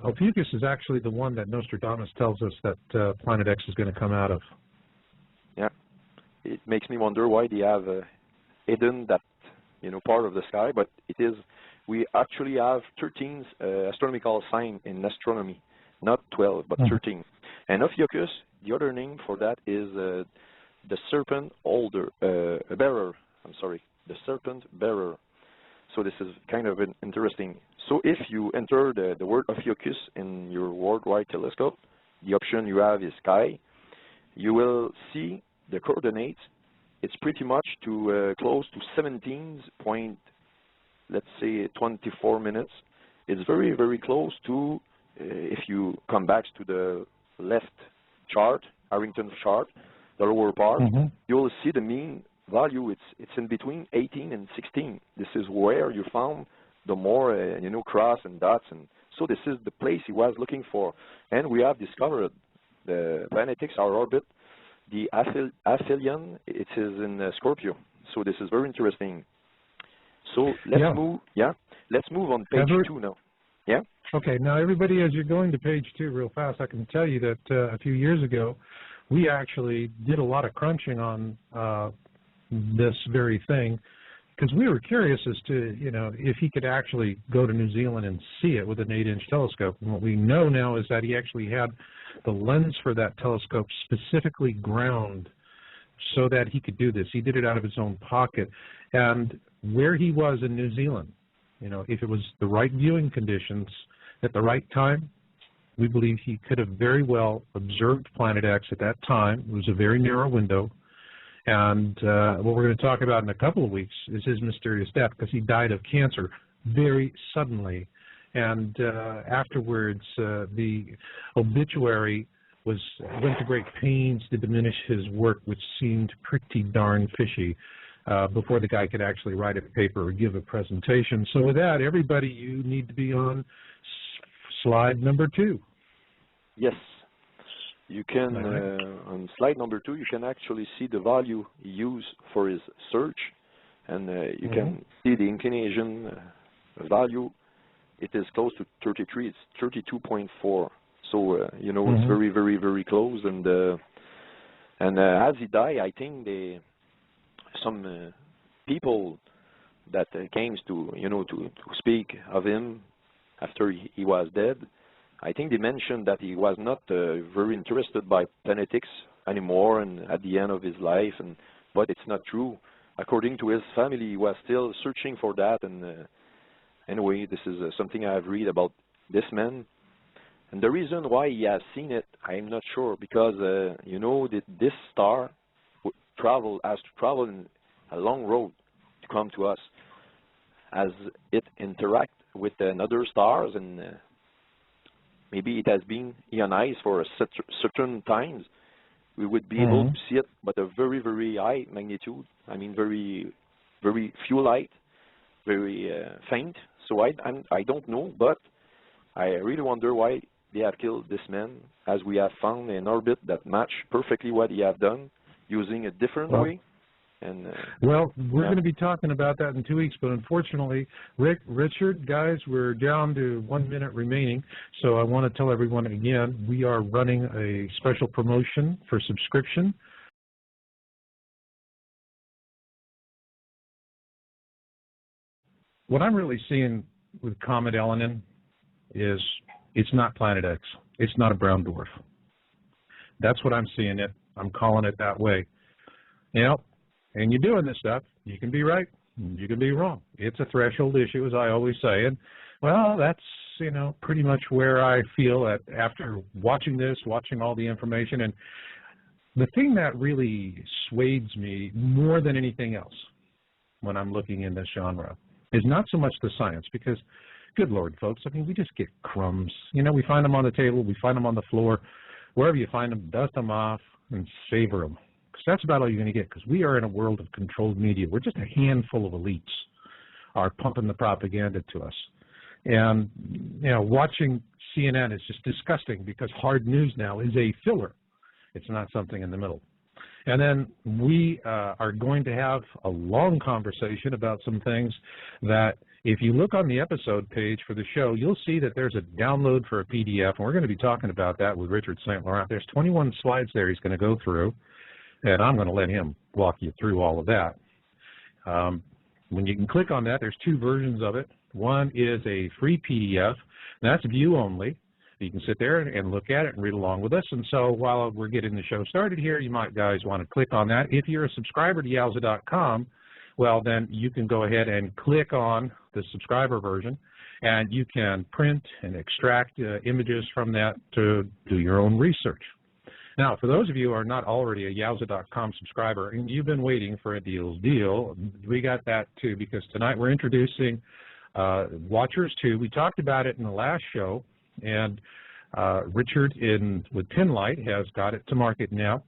Ophiuchus is actually the one that Nostradamus tells us that Planet X is going to come out of. Yeah. It makes me wonder why they have hidden that, part of the sky, but it is, we actually have 13 astronomical signs in astronomy, not 12, but 13. And Ophiuchus, the other name for that is the serpent bearer. I'm sorry, the serpent bearer. So this is kind of interesting. So if you enter the word Ophiuchus in your worldwide telescope, the option you have is sky. You will see the coordinates. It's pretty much close to 17 point, let's say 24 minutes. It's very, very close to, if you come back to the left chart, Harrington chart, the lower part, you'll see the mean value. It's in between 18 and 16. This is where you found the more, cross and dots. And so this is the place he was looking for. And we have discovered the planetics, our orbit, the aphelion, it is in Scorpio. So this is very interesting. So let's move. Yeah, let's move on page 2 now. Yeah. Okay. Now, everybody, as you're going to page 2 real fast, I can tell you that a few years ago, we actually did a lot of crunching on this very thing because we were curious as to, if he could actually go to New Zealand and see it with an 8-inch telescope. And what we know now is that he actually had the lens for that telescope specifically ground so that he could do this. He did it out of his own pocket. And where he was in New Zealand, if it was the right viewing conditions at the right time, we believe he could have very well observed Planet X at that time. It was a very narrow window. And what we're going to talk about in a couple of weeks is his mysterious death, because he died of cancer very suddenly. And afterwards, the obituary went to great pains to diminish his work, which seemed pretty darn fishy, before the guy could actually write a paper or give a presentation. So with that, everybody, you need to be on slide number 2. Yes. You can, on slide number 2, you can actually see the value he used for his search, and you can see the inclination value. It is close to 33. It's 32.4. So it's very, very, very close. And as he died, I think some people that came to to speak of him after he was dead, I think they mentioned that he was not very interested by planetics anymore, and at the end of his life. But it's not true. According to his family, he was still searching for that. And anyway, this is something I have read about this man. And the reason why he has seen it, I'm not sure, because that this star has to travel in a long road to come to us, as it interacts with other stars, and maybe it has been ionized for a certain times. We would be able to see it, but a very, very high magnitude. I mean, very, very few light, very faint. So I don't know, but I really wonder why they have killed this man, as we have found an orbit that match perfectly what he have done, using a different way. And well, we're going to be talking about that in 2 weeks, but unfortunately, Richard, guys, we're down to 1 minute remaining, so I want to tell everyone again, we are running a special promotion for subscription. What I'm really seeing with Comet Elenin is it's not Planet X. It's not a brown dwarf. That's what I'm seeing it. I'm calling it that way. And you're doing this stuff, you can be right, you can be wrong. It's a threshold issue, as I always say. And, well, that's, pretty much where I feel after watching this, watching all the information. And the thing that really sways me more than anything else when I'm looking in this genre is not so much the science, because, good Lord, folks, I mean, we just get crumbs. We find them on the table, we find them on the floor. Wherever you find them, dust them off and savor them. Because that's about all you're going to get, because we are in a world of controlled media. We're just a handful of elites. are pumping the propaganda to us. And, watching CNN is just disgusting because hard news now is a filler. It's not something in the middle. And then we are going to have a long conversation about some things that, if you look on the episode page for the show, you'll see that there's a download for a PDF, and we're going to be talking about that with Richard St. Laurent. There's 21 slides there he's going to go through, and I'm going to let him walk you through all of that. When you can click on that, there's two versions of it. One is a free PDF, and that's view only. You can sit there and look at it and read along with us. And so while we're getting the show started here, you might guys want to click on that. If you're a subscriber to Yowza.com, well, then you can go ahead and click on the subscriber version, and you can print and extract images from that to do your own research. Now, for those of you who are not already a Yowza.com subscriber and you've been waiting for a deal's deal, we got that too, because tonight we're introducing Watchers 2. We talked about it in the last show, and Richard with Pinlight has got it to market now.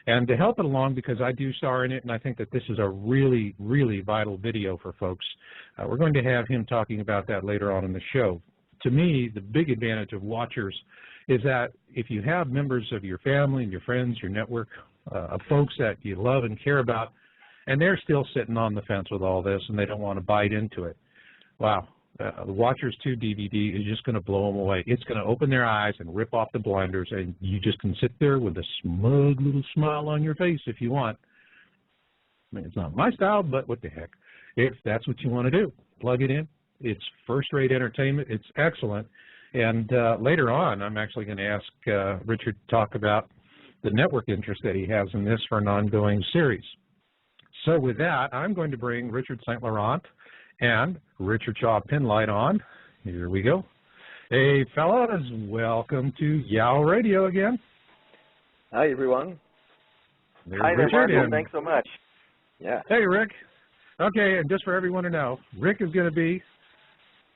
And to help it along, because I do star in it, and I think that this is a really, really vital video for folks, we're going to have him talking about that later on in the show. To me, the big advantage of Watchers is that if you have members of your family and your friends, your network, of folks that you love and care about, and they're still sitting on the fence with all this and they don't want to bite into it, wow. The Watchers 2 DVD is just going to blow them away. It's going to open their eyes and rip off the blinders, and you just can sit there with a smug little smile on your face if you want. I mean, it's not my style, but what the heck. If that's what you want to do, plug it in. It's first-rate entertainment. It's excellent. And later on, I'm actually going to ask Richard to talk about the network interest that he has in this for an ongoing series. So with that, I'm going to bring Richard St. Laurent and Richard Shaw Pinlight on. Here we go. Hey, fellas, welcome to Yow Radio again. Hi, everyone. There's Hi there, Richard. Marshall. Thanks so much. Yeah. Hey, Rick. Okay, and just for everyone to know, Rick is going to be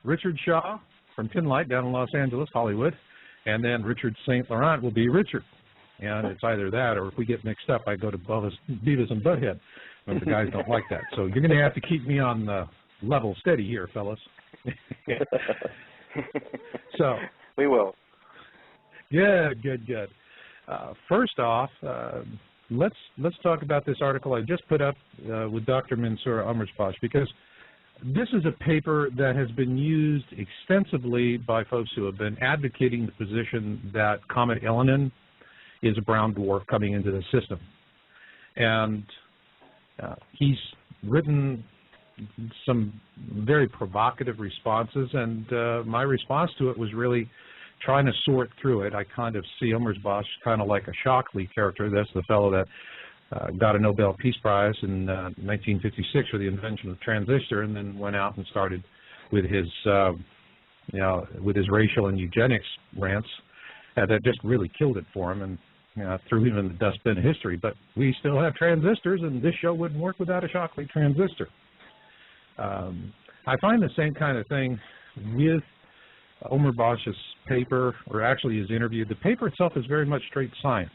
Richard Shaw from Pinlight down in Los Angeles, Hollywood, and then Richard St. Laurent will be Richard. And it's either that, or if we get mixed up, I go to Beavis and Butthead. But the guys don't like that. So you're going to have to keep me on the level steady here, fellas. So we will. Good. First off, let's talk about this article I just put up with Dr. Mansour Ummersbosch, because this is a paper that has been used extensively by folks who have been advocating the position that Comet Elenin is a brown dwarf coming into the system. And he's written some very provocative responses, and my response to it was really trying to sort through it. I kind of see Ummersbosch kind of like a Shockley character. That's the fellow that got a Nobel Peace Prize in 1956 for the invention of the transistor, and then went out and started with his, with his racial and eugenics rants. That just really killed it for him, and threw him in the dustbin of history. But we still have transistors, and this show wouldn't work without a Shockley transistor. I find the same kind of thing with Ummersbosch's paper, or actually his interview. The paper itself is very much straight science.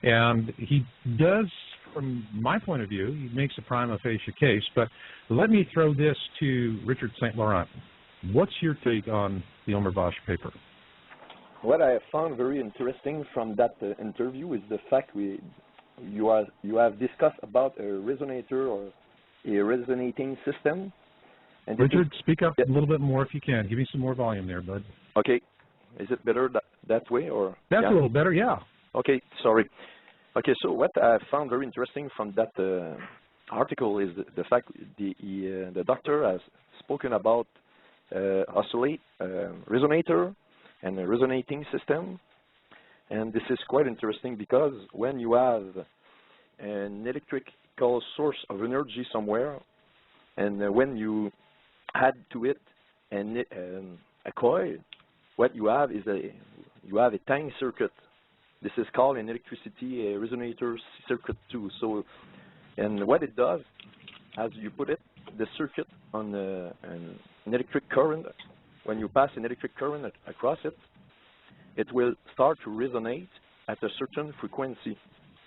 And he does, from my point of view, he makes a prima facie case. But let me throw this to Richard St. Laurent. What's your take on the Ummersbosch paper? What I have found very interesting from that interview is the fact you have discussed about a resonator or a resonating system. And Richard, speak up a little bit more if you can. Give me some more volume there, bud. Okay. Is it better that way, or? That's a little better, yeah. Okay, sorry. Okay, so what I found very interesting from that article is the fact the doctor has spoken about oscillate, resonator, and a resonating system. And this is quite interesting because when you have an electrical source of energy somewhere, and when you add to it a coil, what you have is you have a tiny circuit. This is called an electricity resonator circuit too. So, and what it does, as you put it, the circuit on an electric current, when you pass an electric current across it, it will start to resonate at a certain frequency,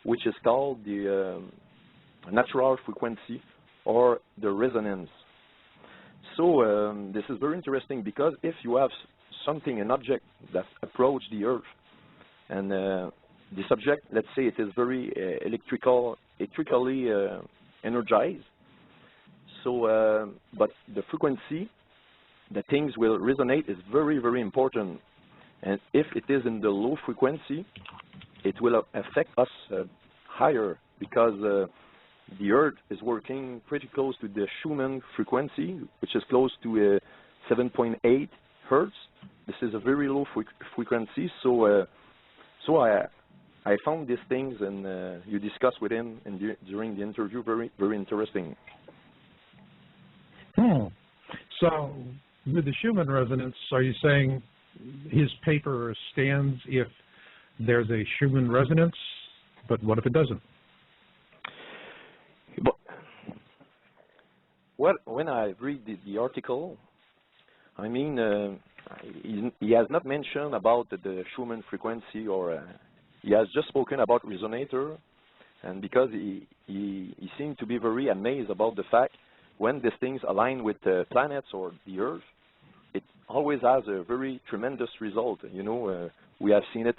which is called the natural frequency or the resonance. So this is very interesting because if you have something, an object that approach the Earth, and this object, let's say it is very electrically energized, so but the frequency that things will resonate is very, very important. And if it is in the low frequency, it will affect us higher because the Earth is working pretty close to the Schumann frequency, which is close to 7.8 hertz. This is a very low frequency, so I found these things, and you discussed with him during the interview, very, very interesting. So, with the Schumann resonance, are you saying his paper stands if there's a Schumann resonance, but what if it doesn't? But when I read the article, I mean, he has not mentioned about the Schumann frequency, or he has just spoken about resonator, and because he seemed to be very amazed about the fact when these things align with the planets or the Earth, it always has a very tremendous result. You know, we have seen it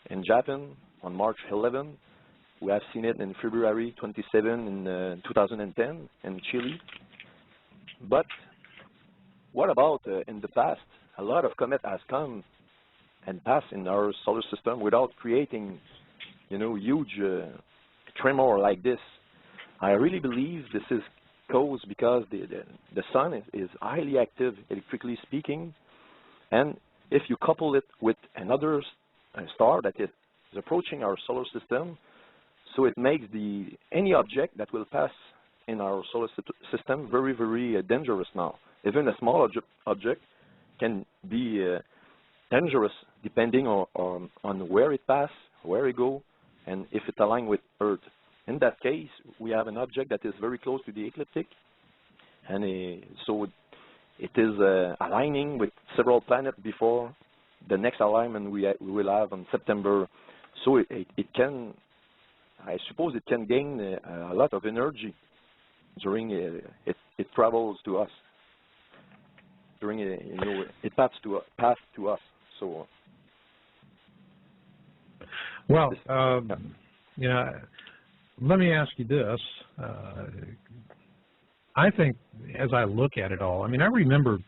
in Japan on March 11. We have seen it in February 27 in 2010 in Chile. But what about in the past? A lot of comets has come and passed in our solar system without creating, you know, huge tremor like this. I really believe this is caused because the sun is highly active, electrically speaking, and if you couple it with another star that is approaching our solar system, so it makes any object that will pass in our solar system very, very dangerous now. Even a small object can be dangerous depending on where it passes, where it goes, and if it aligns with Earth. In that case, we have an object that is very close to the ecliptic, and so it is aligning with several planets before the next alignment we will have in September. So it can, I suppose it can gain a lot of energy during it travels to us, during you know, it passes to us. So well, you know, let me ask you this. I think as I look at it all, I mean, I remember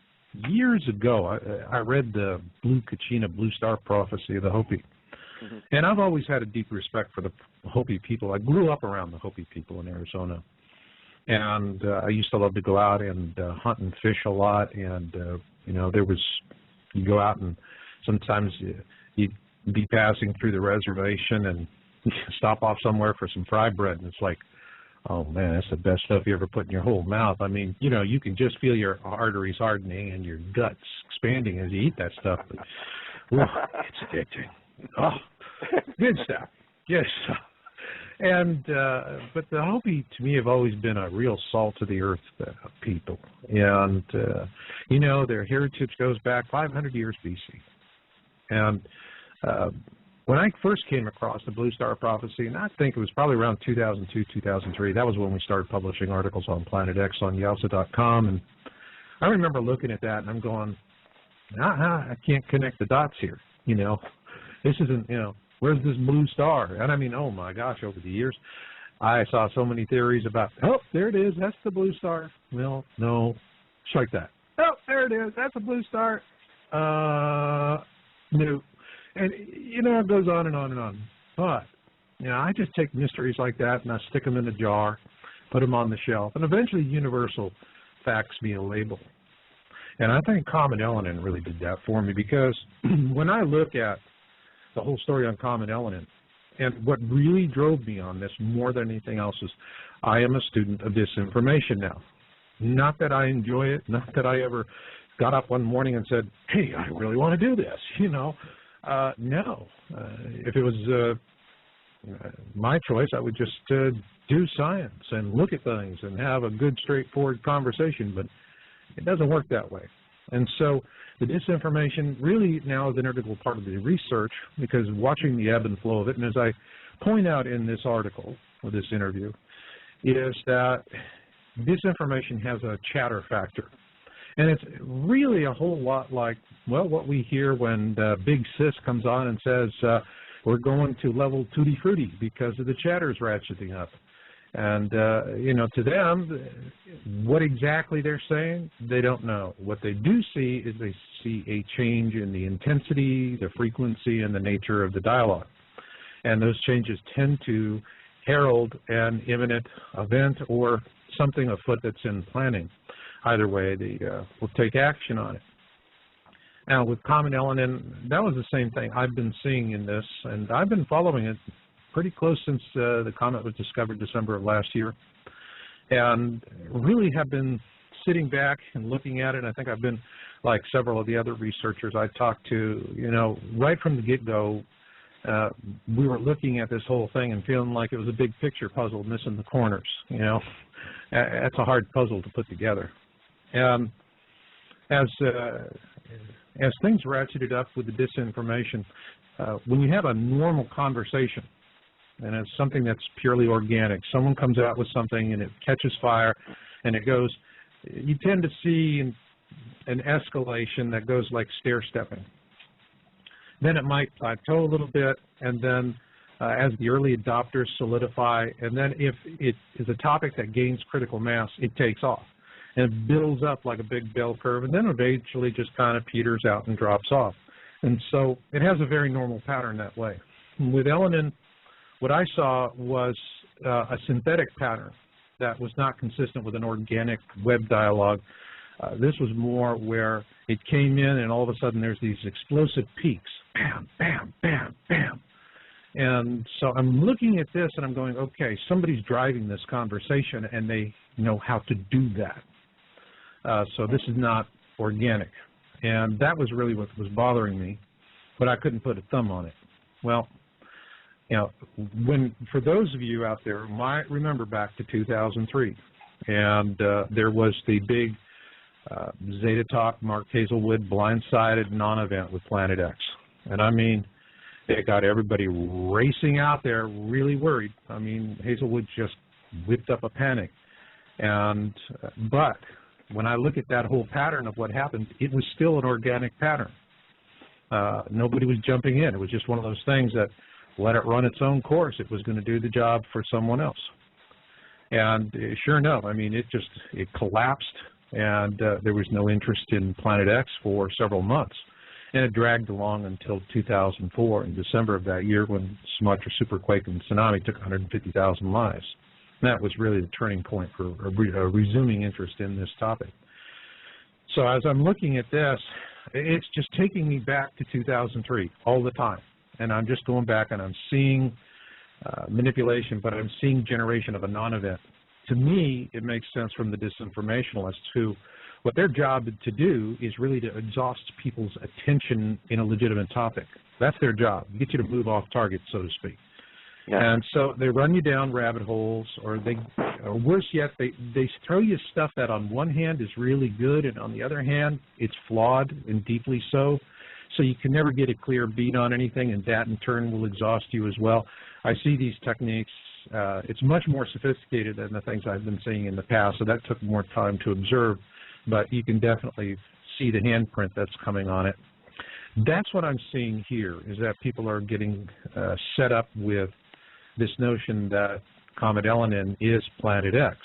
years ago I read the Kachina Blue Star prophecy of the Hopi. Mm-hmm. And I've always had a deep respect for the Hopi people. I grew up around the Hopi people in Arizona. And I used to love to go out and hunt and fish a lot. And, you know, you go out and sometimes you'd be passing through the reservation and stop off somewhere for some fry bread. And it's like, oh, man, that's the best stuff you ever put in your whole mouth. I mean, you know, you can just feel your arteries hardening and your guts expanding as you eat that stuff. But, it's addicting. Oh, good stuff. Good stuff. And but the Hopi, to me, have always been a real salt of the earth people. And, you know, their heritage goes back 500 years BC. And when I first came across the Blue Star prophecy, and I think it was probably around 2002, 2003, that was when we started publishing articles on Planet X on Yalsa.com. And I remember looking at that and I'm going, I can't connect the dots here, you know. This isn't, you know, where's this blue star? And I mean, oh my gosh, over the years, I saw so many theories about, oh, there it is, that's the blue star. Well, no, it's like that. Oh, there it is, that's a blue star. No. And, you know, it goes on and on and on. But, you know, I just take mysteries like that and I stick them in a jar, put them on the shelf, and eventually universal facts me a label. And I think Comet Elenin really did that for me because when I look at the whole story on Comet Elenin, and what really drove me on this more than anything else is I am a student of disinformation now. Not that I enjoy it, not that I ever got up one morning and said, hey, I really want to do this, you know. No. If it was my choice, I would just do science and look at things and have a good, straightforward conversation, but it doesn't work that way. And so the disinformation really now is an integral part of the research because watching the ebb and flow of it, and as I point out in this article or this interview, is that disinformation has a chatter factor. And it's really a whole lot like, well, what we hear when Big Sis comes on and says, we're going to level Tutti Frutti because of the chatter's ratcheting up. And, you know, to them, what exactly they're saying, they don't know. What they do see is they see a change in the intensity, the frequency, and the nature of the dialogue. And those changes tend to herald an imminent event or something afoot that's in planning. Either way, they will take action on it. Now, with Comet Elenin, that was the same thing I've been seeing in this, and I've been following it pretty close since the comet was discovered December of last year, and really have been sitting back and looking at it. I think I've been, like several of the other researchers I talked to, you know, right from the get-go, we were looking at this whole thing and feeling like it was a big picture puzzle missing the corners, you know. That's a hard puzzle to put together. As things ratcheted up with the disinformation, when you have a normal conversation, and it's something that's purely organic, someone comes out with something and it catches fire and it goes, you tend to see an escalation that goes like stair-stepping. Then it might plateau a little bit, and then as the early adopters solidify, and then if it is a topic that gains critical mass, it takes off. And it builds up like a big bell curve, and then eventually just kind of peters out and drops off. And so it has a very normal pattern that way. With Elenin, what I saw was a synthetic pattern that was not consistent with an organic web dialogue. This was more where it came in and all of a sudden there's these explosive peaks. Bam, bam, bam, bam. And so I'm looking at this and I'm going, okay, somebody's driving this conversation and they know how to do that. So this is not organic. And that was really what was bothering me, but I couldn't put a thumb on it. Well, you know, for those of you out there who might remember back to 2003, and there was the big Zeta Talk, Mark Hazelwood, blindsided non-event with Planet X. And I mean, it got everybody racing out there, really worried. I mean, Hazelwood just whipped up a panic. And but when I look at that whole pattern of what happened, it was still an organic pattern. Nobody was jumping in. It was just one of those things that let it run its own course. It was going to do the job for someone else. And sure enough, I mean, it collapsed, and there was no interest in Planet X for several months. And it dragged along until 2004, in December of that year, when Sumatra superquake and tsunami took 150,000 lives. And that was really the turning point for a resuming interest in this topic. So as I'm looking at this, it's just taking me back to 2003 all the time. And I'm just going back and I'm seeing manipulation, but I'm seeing generation of a non-event. To me, it makes sense from the disinformationalists who, what their job to do is really to exhaust people's attention in a legitimate topic. That's their job, get you to move off target, so to speak. Yeah. And so they run you down rabbit holes, or worse yet, they throw you stuff that on one hand is really good, and on the other hand, it's flawed and deeply so. So you can never get a clear beat on anything, and that in turn will exhaust you as well. I see these techniques. It's much more sophisticated than the things I've been seeing in the past, so that took more time to observe, but you can definitely see the handprint that's coming on it. That's what I'm seeing here, is that people are getting set up with this notion that Comet Elenin is Planet X.